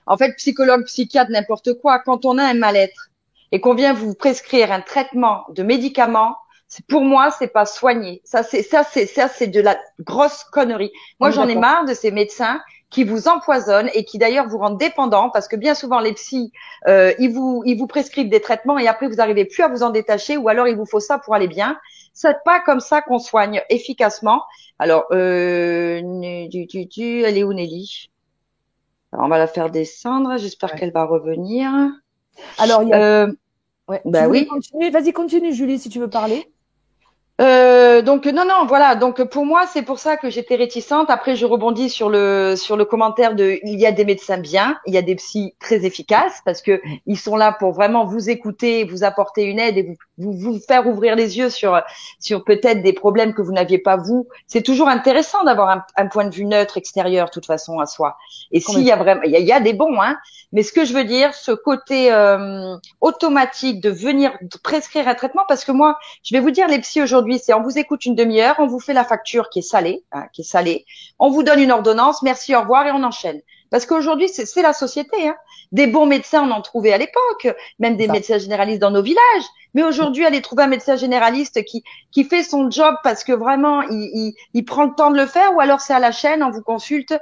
En fait, psychologue, psychiatre, n'importe quoi, quand on a un mal-être et qu'on vient vous prescrire un traitement de médicaments, pour moi, c'est pas soigner. Ça, c'est de la grosse connerie. Moi, j'en ai marre de ces médecins qui vous empoisonnent et qui d'ailleurs vous rendent dépendants parce que bien souvent les psys, ils vous prescrivent des traitements et après vous n'arrivez plus à vous en détacher ou alors il vous faut ça pour aller bien. C'est pas comme ça qu'on soigne efficacement. Alors, elle est où Nelly? Alors, on va la faire descendre. J'espère qu'elle va revenir. Alors, il y a... oui. Vas-y, continue, Julie, si tu veux parler. Donc non, voilà. Donc pour moi, c'est pour ça que j'étais réticente. Après, je rebondis sur le commentaire de il y a des médecins bien, il y a des psys très efficaces parce que ils sont là pour vraiment vous écouter, vous apporter une aide et vous faire ouvrir les yeux sur peut-être des problèmes que vous n'aviez pas vous. C'est toujours intéressant d'avoir un point de vue neutre extérieur, de toute façon, à soi. Et s'il y a vraiment, il y a des bons, hein. Mais ce que je veux dire, ce côté automatique de venir prescrire un traitement, parce que moi, je vais vous dire, les psys aujourd'hui, c'est on vous écoute une demi-heure, on vous fait la facture qui est salée, on vous donne une ordonnance, merci, au revoir et on enchaîne. Parce qu'aujourd'hui, c'est la société. Hein. Des bons médecins, on en trouvait à l'époque, même des médecins généralistes dans nos villages. Mais aujourd'hui, aller trouver un médecin généraliste qui fait son job parce que vraiment, il prend le temps de le faire, ou alors c'est à la chaîne, on vous consulte.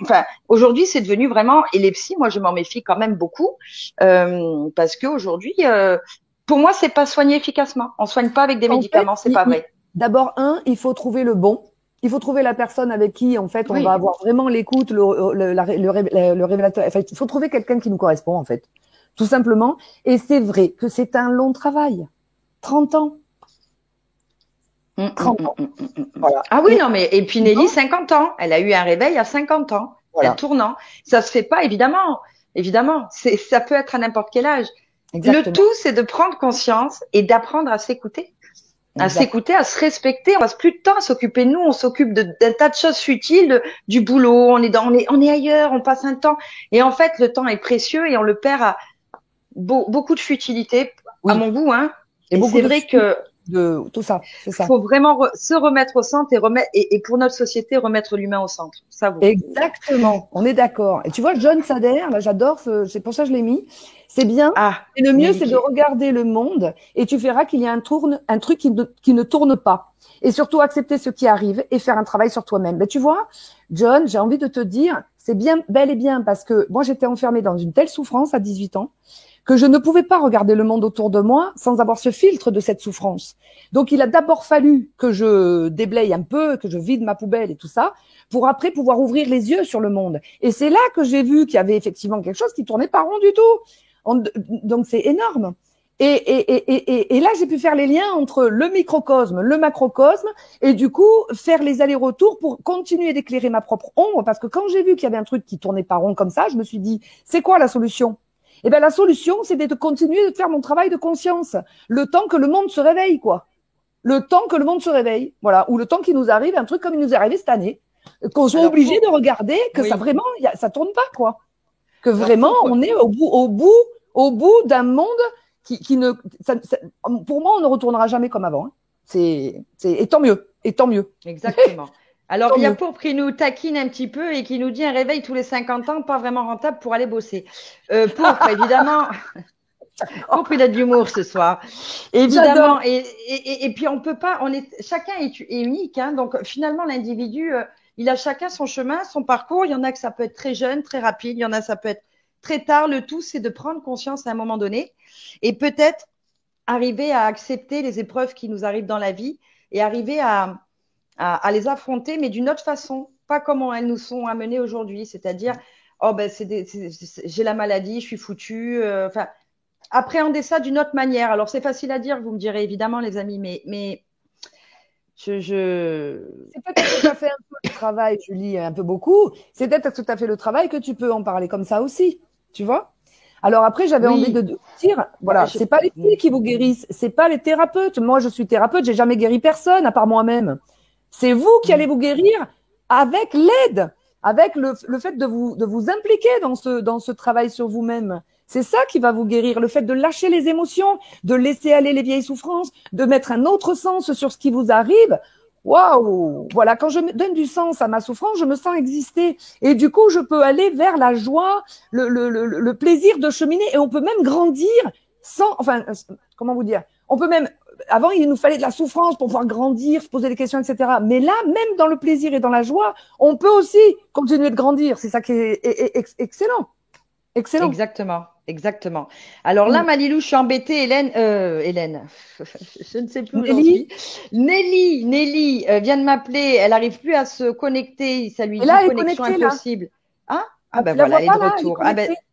Enfin, aujourd'hui, c'est devenu vraiment, et les psys, moi, je m'en méfie quand même beaucoup, parce qu'aujourd'hui, pour moi, c'est pas soigner efficacement. On soigne pas avec des médicaments, c'est pas vrai. D'abord, il faut trouver le bon. Il faut trouver la personne avec qui, en fait, on va avoir vraiment l'écoute, le révélateur. Enfin, il faut trouver quelqu'un qui nous correspond, en fait. Tout simplement. Et c'est vrai que c'est un long travail. 30 ans. 30 ans. Voilà. Ah oui, non, mais, et puis Nelly, 50 ans. Elle a eu un réveil à 50 ans. Voilà. Un tournant. Ça se fait pas, évidemment. Évidemment. Ça peut être à n'importe quel âge. Exactement. Le tout, c'est de prendre conscience et d'apprendre à s'écouter. À s'écouter, à se respecter. On passe plus de temps à s'occuper de nous. On s'occupe d'un tas de choses futiles, du boulot. On est ailleurs. On passe un temps. Et en fait, le temps est précieux et on le perd à beaucoup de futilité, à mon goût, hein. Et c'est vrai que de tout ça, c'est ça. Faut vraiment se remettre au centre et pour notre société remettre l'humain au centre. Ça vous. Exactement. On est d'accord. Et tu vois, John Sader, là, j'adore. C'est pour ça que je l'ai mis. C'est bien. Et le mieux, c'est de regarder le monde et tu verras qu'il y a un truc qui ne tourne pas. Et surtout, accepter ce qui arrive et faire un travail sur toi-même. Ben, tu vois, John, j'ai envie de te dire, c'est bien, bel et bien, parce que moi, j'étais enfermée dans une telle souffrance à 18 ans que je ne pouvais pas regarder le monde autour de moi sans avoir ce filtre de cette souffrance. Donc, il a d'abord fallu que je déblaye un peu, que je vide ma poubelle et tout ça, pour après pouvoir ouvrir les yeux sur le monde. Et c'est là que j'ai vu qu'il y avait effectivement quelque chose qui tournait pas rond du tout. Donc, c'est énorme. Et là, j'ai pu faire les liens entre le microcosme, le macrocosme, et du coup, faire les allers-retours pour continuer d'éclairer ma propre ombre, parce que quand j'ai vu qu'il y avait un truc qui tournait pas rond comme ça, je me suis dit, c'est quoi la solution? Eh ben, la solution, c'est de continuer de faire mon travail de conscience. Le temps que le monde se réveille, quoi. Le temps que le monde se réveille. Voilà. Ou le temps qu'il nous arrive un truc comme il nous est arrivé cette année. Qu'on soit obligé de regarder que ça vraiment, ça tourne pas, quoi. Que vraiment, on est au bout d'un monde qui ne, pour moi, on ne retournera jamais comme avant. Hein. Et tant mieux. Et tant mieux. Exactement. Alors, il y a Pourpre qui nous taquine un petit peu et qui nous dit un réveil tous les 50 ans, pas vraiment rentable pour aller bosser. Pourpre, évidemment. Pourpre, il a de l'humour ce soir. Évidemment. Et puis, on peut pas, chacun est unique, hein. Donc, finalement, l'individu, il a chacun son chemin, son parcours. Il y en a que ça peut être très jeune, très rapide. Il y en a, ça peut être très tard. Le tout, c'est de prendre conscience à un moment donné et peut-être arriver à accepter les épreuves qui nous arrivent dans la vie et arriver à les affronter, mais d'une autre façon, pas comme elles nous sont amenées aujourd'hui, c'est-à-dire, oh ben j'ai la maladie, je suis foutue, enfin, appréhender ça d'une autre manière. Alors c'est facile à dire, vous me direz évidemment les amis, mais c'est peut-être tout à fait un peu le travail, Julie, un peu beaucoup. C'est peut-être tout à fait le travail que tu peux en parler comme ça aussi, tu vois. Alors après, j'avais Oui. envie de dire, voilà, Je- c'est pas les filles qui vous guérissent, c'est pas les thérapeutes. Moi, je suis thérapeute, j'ai jamais guéri personne à part moi-même. C'est vous qui allez Mm. vous guérir avec l'aide, avec le fait de vous impliquer dans ce travail sur vous-même. C'est ça qui va vous guérir, le fait de lâcher les émotions, de laisser aller les vieilles souffrances, de mettre un autre sens sur ce qui vous arrive. Waouh! Voilà, quand je donne du sens à ma souffrance, je me sens exister. Et du coup, je peux aller vers la joie, le plaisir de cheminer. Et on peut même grandir sans, enfin, comment vous dire? On peut même, avant, il nous fallait de la souffrance pour pouvoir grandir, se poser des questions, etc. Mais là, même dans le plaisir et dans la joie, on peut aussi continuer de grandir. C'est ça qui est excellent. Excellent. Exactement, exactement. Alors là, Mm. Malilou, je suis embêtée. Hélène, je ne sais plus où j'en Nelly, suis. Nelly vient de m'appeler. Elle n'arrive plus à se connecter. Ça lui et dit là, elle est connexion connectée, là. impossible. Ah ben Tu la voilà, vois elle est de pas, là? Elle est retour. Ah ben connectée.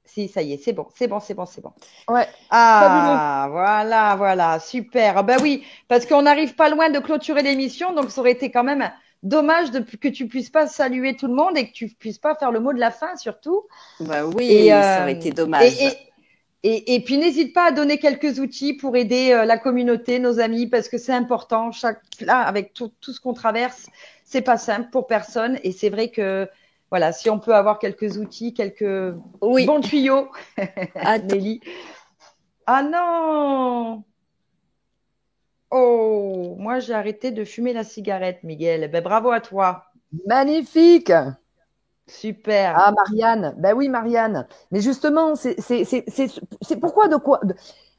si, ça y est, c'est bon, c'est bon, c'est bon, c'est bon. Ouais. Fabuleux. Ah, voilà, super. Ah ben oui, parce qu'on n'arrive pas loin de clôturer l'émission, donc ça aurait été quand même dommage que tu puisses pas saluer tout le monde et que tu puisses pas faire le mot de la fin surtout. Bah oui, Et, ça aurait été dommage. et puis, n'hésite pas à donner quelques outils pour aider la communauté, nos amis, parce que c'est important. Là, avec tout ce qu'on traverse, c'est pas simple pour personne. Et c'est vrai que, voilà, si on peut avoir quelques outils, quelques Oui. bons tuyaux, Attends. Nelly. Ah non! Oh, moi, j'ai arrêté de fumer la cigarette, Miguel. Ben, bravo à toi. Magnifique. Super. Ah, Marianne. Ben oui, Marianne. Mais justement, c'est pourquoi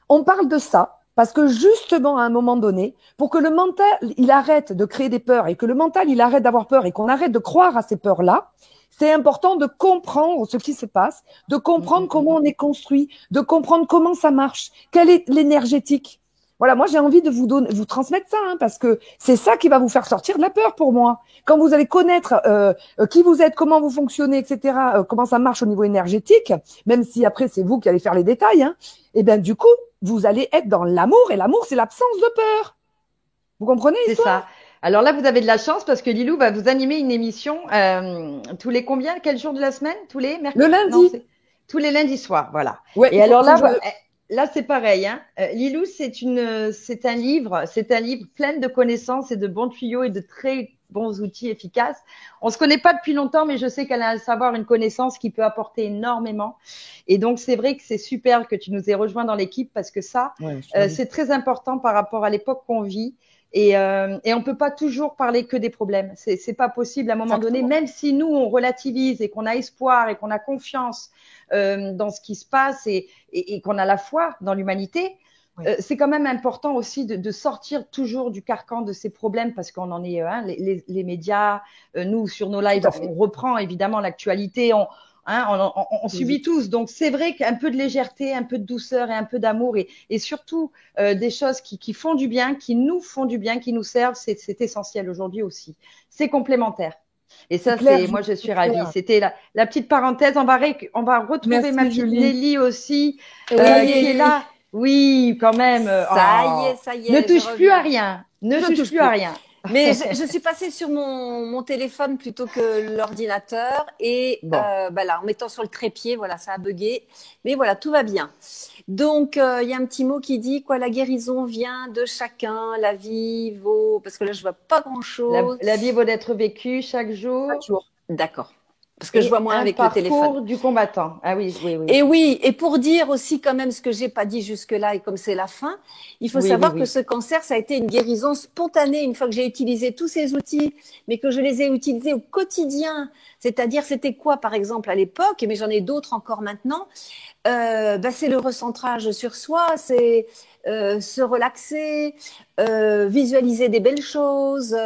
on parle de ça. Parce que justement, à un moment donné, pour que le mental, il arrête de créer des peurs et que le mental, il arrête d'avoir peur et qu'on arrête de croire à ces peurs-là, c'est important de comprendre ce qui se passe, de comprendre comment on est construit, de comprendre comment ça marche, quelle est l'énergétique. Voilà, moi j'ai envie de vous transmettre ça, hein, parce que c'est ça qui va vous faire sortir de la peur pour moi. Quand vous allez connaître qui vous êtes, comment vous fonctionnez, etc., comment ça marche au niveau énergétique, même si après c'est vous qui allez faire les détails, hein, et bien du coup, vous allez être dans l'amour, et l'amour c'est l'absence de peur. Vous comprenez C'est l'histoire? ça. Alors là, vous avez de la chance parce que Lilou va vous animer une émission tous les combien? Quel jour de la semaine? Tous les mercredis? Le lundi. Non, tous les lundis soirs, voilà. Ouais, Et alors là, je... là c'est pareil. Hein. Lilou, c'est un livre plein de connaissances et de bons tuyaux et de très bons outils efficaces. On se connaît pas depuis longtemps, mais je sais qu'elle a un savoir, une connaissance qui peut apporter énormément. Et donc, c'est vrai que c'est super que tu nous aies rejoint dans l'équipe parce que ça, c'est très important par rapport à l'époque qu'on vit. Et on peut pas toujours parler que des problèmes. C'est pas possible à un moment donné, même si nous on relativise et qu'on a espoir et qu'on a confiance dans ce qui se passe et qu'on a la foi dans l'humanité. Oui. C'est quand même important aussi de sortir toujours du carcan de ces problèmes parce qu'on en est, les médias, nous sur nos lives, on reprend évidemment l'actualité, on subit tous. Donc, c'est vrai qu'un peu de légèreté, un peu de douceur et un peu d'amour et surtout des choses qui font du bien, qui nous font du bien, qui nous servent, c'est essentiel aujourd'hui aussi. C'est complémentaire. Et ça, moi, je suis ravie. C'était la petite parenthèse. On va retrouver ma petite Nelly aussi, qui est là. Oui, quand même. Ça y est. Ne touche plus à rien. Ne touche plus à rien. Mais je suis passée sur mon téléphone plutôt que l'ordinateur et bon. Là, en mettant sur le trépied, voilà, ça a bugué. Mais voilà, tout va bien. Donc, il y a un petit mot qui dit quoi, la guérison vient de chacun, la vie vaut, parce que là, je vois pas grand-chose. La vie vaut d'être vécue chaque jour. Chaque jour. D'accord. Parce que je vois moins avec le téléphone. Parcours du combattant. Ah oui. Et oui, et pour dire aussi quand même ce que j'ai pas dit jusque-là et comme c'est la fin, il faut savoir que ce cancer, ça a été une guérison spontanée une fois que j'ai utilisé tous ces outils, mais que je les ai utilisés au quotidien. C'est-à-dire, c'était quoi, par exemple, à l'époque, mais j'en ai d'autres encore maintenant, c'est le recentrage sur soi, c'est se relaxer, visualiser des belles choses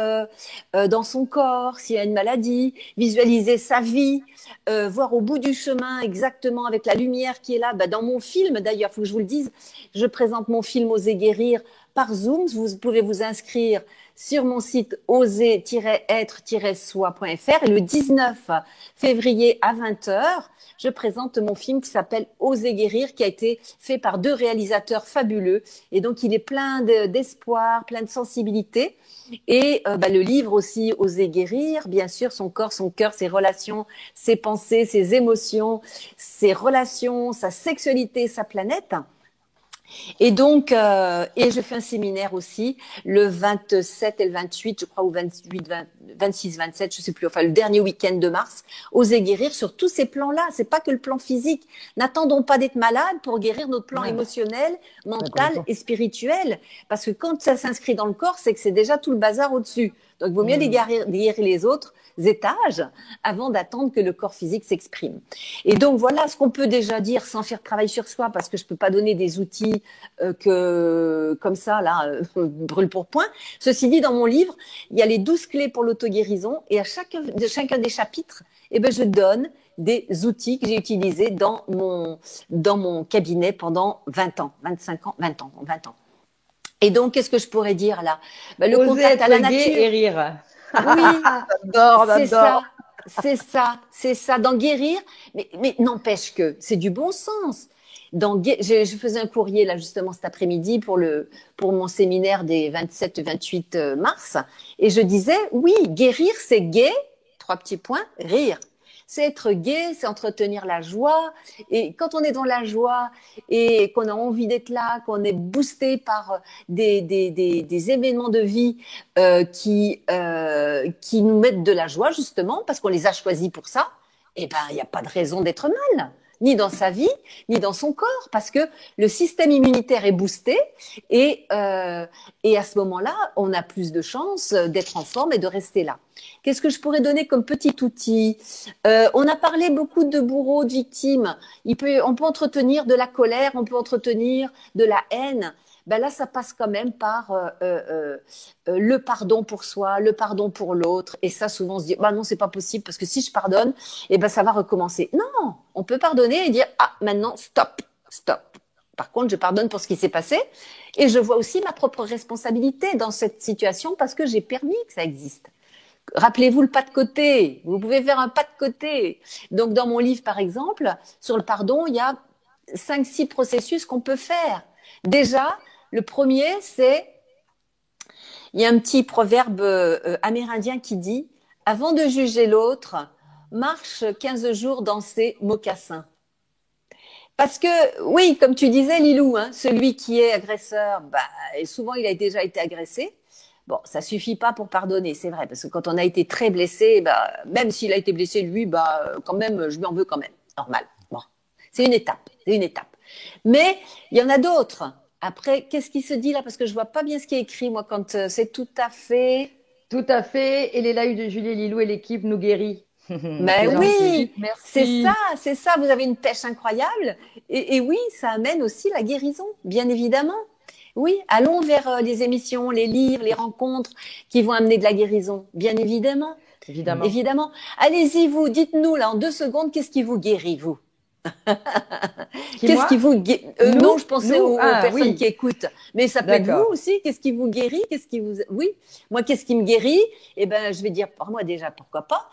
dans son corps, s'il y a une maladie, visualiser sa vie, voir au bout du chemin exactement avec la lumière qui est là. Dans mon film, d'ailleurs, il faut que je vous le dise, je présente mon film Oser guérir par Zoom. Vous pouvez vous inscrire sur mon site oser-être-soi.fr. Et le 19 février à 20h, je présente mon film qui s'appelle Oser guérir, qui a été fait par 2 réalisateurs fabuleux. Et donc, il est plein d'espoir, plein de sensibilité. Et le livre aussi, Oser guérir, bien sûr, son corps, son cœur, ses relations, ses pensées, ses émotions, ses relations, sa sexualité, sa planète. Et donc, et je fais un séminaire aussi le 27 et le 28, je crois, ou 28, 26, 27, je sais plus, enfin le dernier week-end de mars, Oser guérir sur tous ces plans-là. C'est pas que le plan physique. N'attendons pas d'être malade pour guérir notre plan émotionnel, mental et spirituel. Parce que quand ça s'inscrit dans le corps, c'est que c'est déjà tout le bazar au-dessus. Donc, il vaut mieux guérir les autres étages avant d'attendre que le corps physique s'exprime. Et donc, voilà ce qu'on peut déjà dire sans faire travail sur soi, parce que je peux pas donner des outils comme ça, là, brûle pour point. Ceci dit, dans mon livre, il y a les 12 clés pour l'auto-guérison, et à chacun des chapitres, je donne des outils que j'ai utilisés dans mon cabinet pendant 20 ans. Et donc, qu'est-ce que je pourrais dire là? Le Oser contact à la nature. et rire. Oui, j'adore. C'est ça, d'en guérir. Mais n'empêche que c'est du bon sens. Je faisais un courrier là justement cet après-midi pour mon séminaire des 27 et 28 mars, et je disais oui, guérir c'est gai, 3 petits points, rire. C'est être gai, c'est entretenir la joie. Et quand on est dans la joie et qu'on a envie d'être là, qu'on est boosté par des événements de vie qui nous mettent de la joie justement, parce qu'on les a choisis pour ça, il n'y a pas de raison d'être mal. Ni dans sa vie, ni dans son corps, parce que le système immunitaire est boosté et à ce moment-là, on a plus de chances d'être en forme et de rester là. Qu'est-ce que je pourrais donner comme petit outil? On a parlé beaucoup de bourreaux, de victimes. On peut entretenir de la colère, on peut entretenir de la haine. Là, ça passe quand même par le pardon pour soi, le pardon pour l'autre. Et ça, souvent, on se dit, non, c'est pas possible parce que si je pardonne, ça va recommencer. Non, on peut pardonner et dire, maintenant, stop. Par contre, je pardonne pour ce qui s'est passé et je vois aussi ma propre responsabilité dans cette situation parce que j'ai permis que ça existe. Rappelez-vous le pas de côté. Vous pouvez faire un pas de côté. Donc, dans mon livre, par exemple, sur le pardon, il y a 5-6 processus qu'on peut faire. Déjà, le premier, il y a un petit proverbe amérindien qui dit « Avant de juger l'autre, marche 15 jours dans ses mocassins ». Parce que, oui, comme tu disais, Lilou, celui qui est agresseur, souvent il a déjà été agressé. Bon, ça suffit pas pour pardonner, c'est vrai, parce que quand on a été très blessé, même s'il a été blessé lui, quand même, je lui en veux quand même, normal. Bon, c'est une étape. Mais il y en a d'autres. Après, qu'est-ce qui se dit là? Parce que je vois pas bien ce qui est écrit, moi, quand c'est tout à fait. Tout à fait. Et les lives de Julie Lilou et l'équipe nous guérit. Mais oui, merci. C'est ça. Vous avez une pêche incroyable. Et oui, ça amène aussi la guérison, bien évidemment. Oui, allons vers les émissions, les livres, les rencontres qui vont amener de la guérison, bien évidemment. Évidemment. Allez-y, vous, dites-nous là en 2 secondes, qu'est-ce qui vous guérit, vous? Qu'est-ce qui vous guérit? Non, je pensais aux personnes qui écoutent. Mais ça peut être vous aussi. Qu'est-ce qui vous guérit? Oui. Moi, qu'est-ce qui me guérit? Je vais dire par moi déjà, pourquoi pas.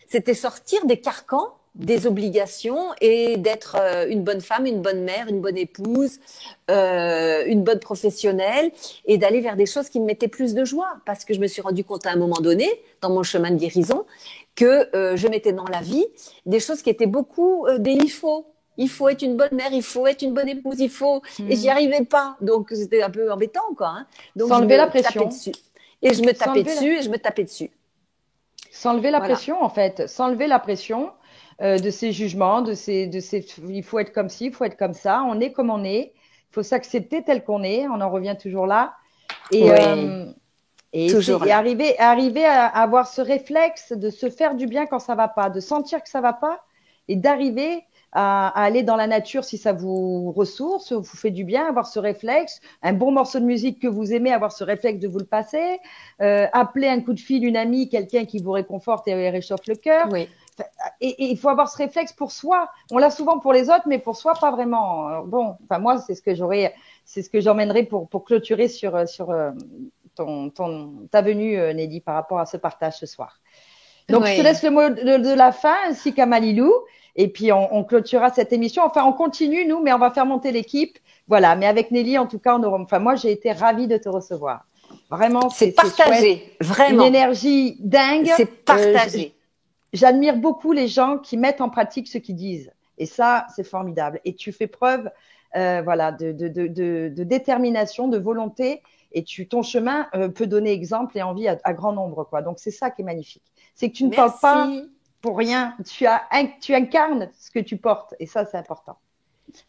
C'était sortir des carcans, des obligations et d'être une bonne femme, une bonne mère, une bonne épouse, une bonne professionnelle et d'aller vers des choses qui me mettaient plus de joie. Parce que je me suis rendu compte à un moment donné, dans mon chemin de guérison, que je mettais dans la vie des choses qui étaient beaucoup des il faut. Il faut être une bonne mère, il faut être une bonne épouse, il faut. Et j'y arrivais pas. Donc, c'était un peu embêtant, quoi. Donc, s'enlever la pression. Et je me tapais dessus. S'enlever la pression, en fait. S'enlever la pression de ces jugements, de ces, il faut être comme ci, il faut être comme ça. On est comme on est. Il faut s'accepter tel qu'on est. On en revient toujours là. Et, et arriver à avoir ce réflexe de se faire du bien quand ça va pas, de sentir que ça va pas et d'arriver à aller dans la nature si ça vous ressource, vous fait du bien, avoir ce réflexe, un bon morceau de musique que vous aimez, avoir ce réflexe de vous le passer, appeler un coup de fil, une amie, quelqu'un qui vous réconforte et réchauffe le cœur. Oui. Et il faut avoir ce réflexe pour soi. On l'a souvent pour les autres, mais pour soi, pas vraiment. Moi, c'est ce que j'emmènerai pour clôturer sur ta venue, Nelly, par rapport à ce partage ce soir. Donc, je te laisse le mot de la fin, ainsi qu'à Malilou. Et puis, on clôturera cette émission. Enfin, on continue, nous, mais on va faire monter l'équipe. Voilà. Mais avec Nelly, en tout cas, moi, j'ai été ravie de te recevoir. Vraiment, c'est partagé. Vraiment. Une énergie dingue. C'est partagé. J'admire beaucoup les gens qui mettent en pratique ce qu'ils disent. Et ça, c'est formidable. Et tu fais preuve, de détermination, de volonté. Et ton chemin peut donner exemple et envie à grand nombre, quoi. Donc, c'est ça qui est magnifique. C'est que tu ne parles pas pour rien. Tu incarnes ce que tu portes. Et ça, c'est important.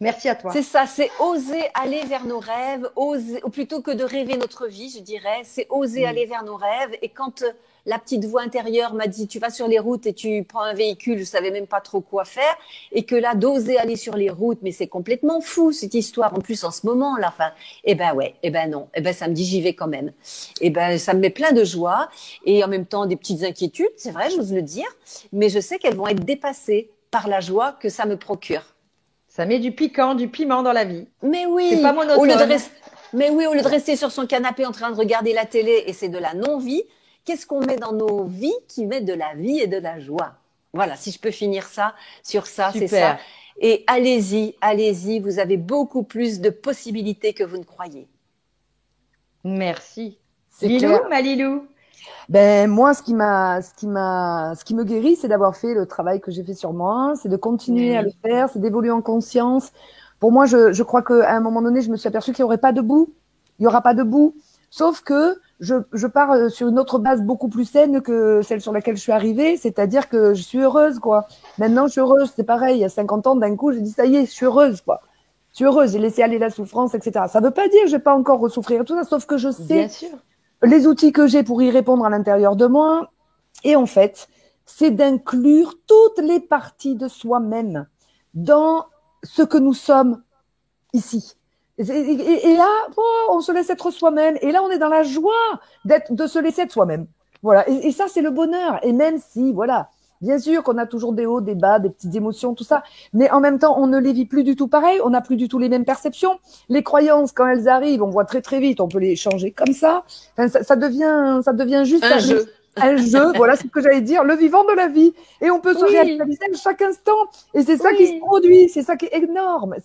Merci à toi. C'est ça, c'est oser aller vers nos rêves, ou plutôt que de rêver notre vie, je dirais, c'est oser aller vers nos rêves. Et quand la petite voix intérieure m'a dit, tu vas sur les routes et tu prends un véhicule, je savais même pas trop quoi faire, et que là, d'oser aller sur les routes, mais c'est complètement fou cette histoire, en plus en ce moment là. Enfin, non, ça me dit j'y vais quand même. Ça me met plein de joie et en même temps des petites inquiétudes, c'est vrai, j'ose le dire, mais je sais qu'elles vont être dépassées par la joie que ça me procure. Ça met du piquant, du piment dans la vie. Mais oui. C'est pas monotone. Au lieu de rester sur son canapé en train de regarder la télé, et c'est de la non-vie, qu'est-ce qu'on met dans nos vies qui met de la vie et de la joie? Voilà, si je peux finir ça sur ça, c'est ça. Et allez-y, vous avez beaucoup plus de possibilités que vous ne croyez. Merci. Lilou, ma Lilou. Moi, ce qui me guérit, c'est d'avoir fait le travail que j'ai fait sur moi, c'est de continuer à le faire, c'est d'évoluer en conscience. Pour moi, je crois qu'à un moment donné, je me suis aperçue qu'il n'y aurait pas de bout. Il n'y aura pas de bout. Sauf que je pars sur une autre base beaucoup plus saine que celle sur laquelle je suis arrivée, c'est-à-dire que je suis heureuse, quoi. Maintenant, je suis heureuse, c'est pareil. Il y a 50 ans, d'un coup, j'ai dit, ça y est, je suis heureuse, quoi. Je suis heureuse, j'ai laissé aller la souffrance, etc. Ça veut pas dire que je vais pas encore ressouffrir tout ça, sauf que je sais. Bien sûr. Les outils que j'ai pour y répondre à l'intérieur de moi. Et en fait, c'est d'inclure toutes les parties de soi-même dans ce que nous sommes ici. Et là, on se laisse être soi-même. Et là, on est dans la joie de se laisser être soi-même. Voilà. Et ça, c'est le bonheur. Et même si, voilà, bien sûr qu'on a toujours des hauts, des bas, des petites émotions, tout ça. Mais en même temps, on ne les vit plus du tout pareil. On n'a plus du tout les mêmes perceptions. Les croyances, quand elles arrivent, on voit très, très vite. On peut les changer comme ça. Enfin, ça devient juste un jeu. Un jeu, voilà ce que j'allais dire, le vivant de la vie. Et on peut se réaliser à chaque instant. Et c'est ça qui se produit. C'est ça qui est énorme.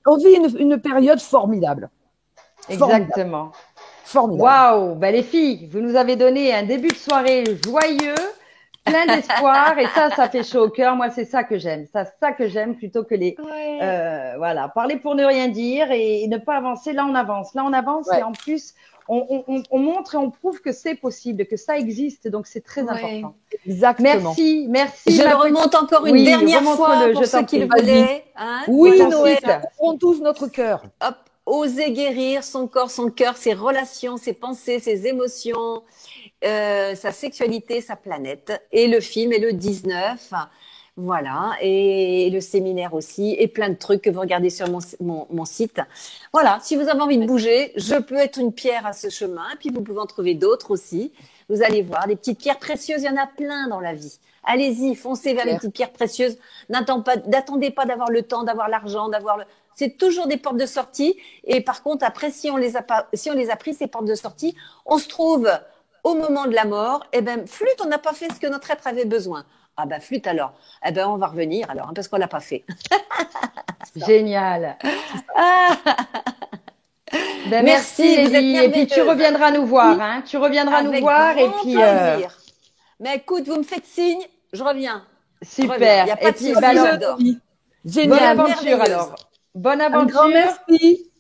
On vit une période formidable. Exactement. Formidable. Waouh, les filles, vous nous avez donné un début de soirée joyeux, plein d'espoir, et ça fait chaud au cœur. Moi, c'est ça que j'aime. Ça que j'aime plutôt que parler pour ne rien dire et ne pas avancer. Là, on avance. Et en plus, on montre et on prouve que c'est possible, que ça existe. Donc, c'est très important. Exactement. Merci. Je le remonte encore une dernière fois pour ceux qui le voulaient. Oui, Noël, ouvrons tous notre cœur. Hop, oser guérir son corps, son cœur, ses relations, ses pensées, ses émotions, sa sexualité, sa planète. Et le film est le 19. Voilà, et le séminaire aussi, et plein de trucs que vous regardez sur mon site. Voilà, si vous avez envie de bouger, je peux être une pierre à ce chemin, puis vous pouvez en trouver d'autres aussi. Vous allez voir, des petites pierres précieuses, il y en a plein dans la vie. Allez-y, foncez vers les petites pierres précieuses. N'attendez pas d'avoir le temps, d'avoir l'argent, c'est toujours des portes de sortie. Et par contre, après, si on les a pris, ces portes de sortie, on se trouve au moment de la mort, flûte, on n'a pas fait ce que notre être avait besoin. Ah flûte alors. On va revenir alors, parce qu'on l'a pas fait. Génial. Merci Nelly. Et puis tu reviendras nous voir, hein. Tu reviendras nous voir et puis. Plaisir. Mais écoute, vous me faites signe, je reviens. Super. Il y a pas de souci, j'adore. Génial. Bonne aventure alors. Bonne aventure. Un grand merci.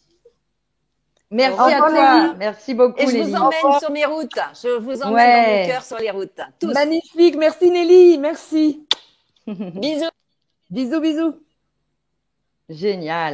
Merci à toi. Merci beaucoup, et je Nelly. vous emmène sur mes routes. Je vous emmène dans mon cœur sur les routes. Tous. Magnifique. Merci, Nelly. Merci. Bisous. Bisous. Génial.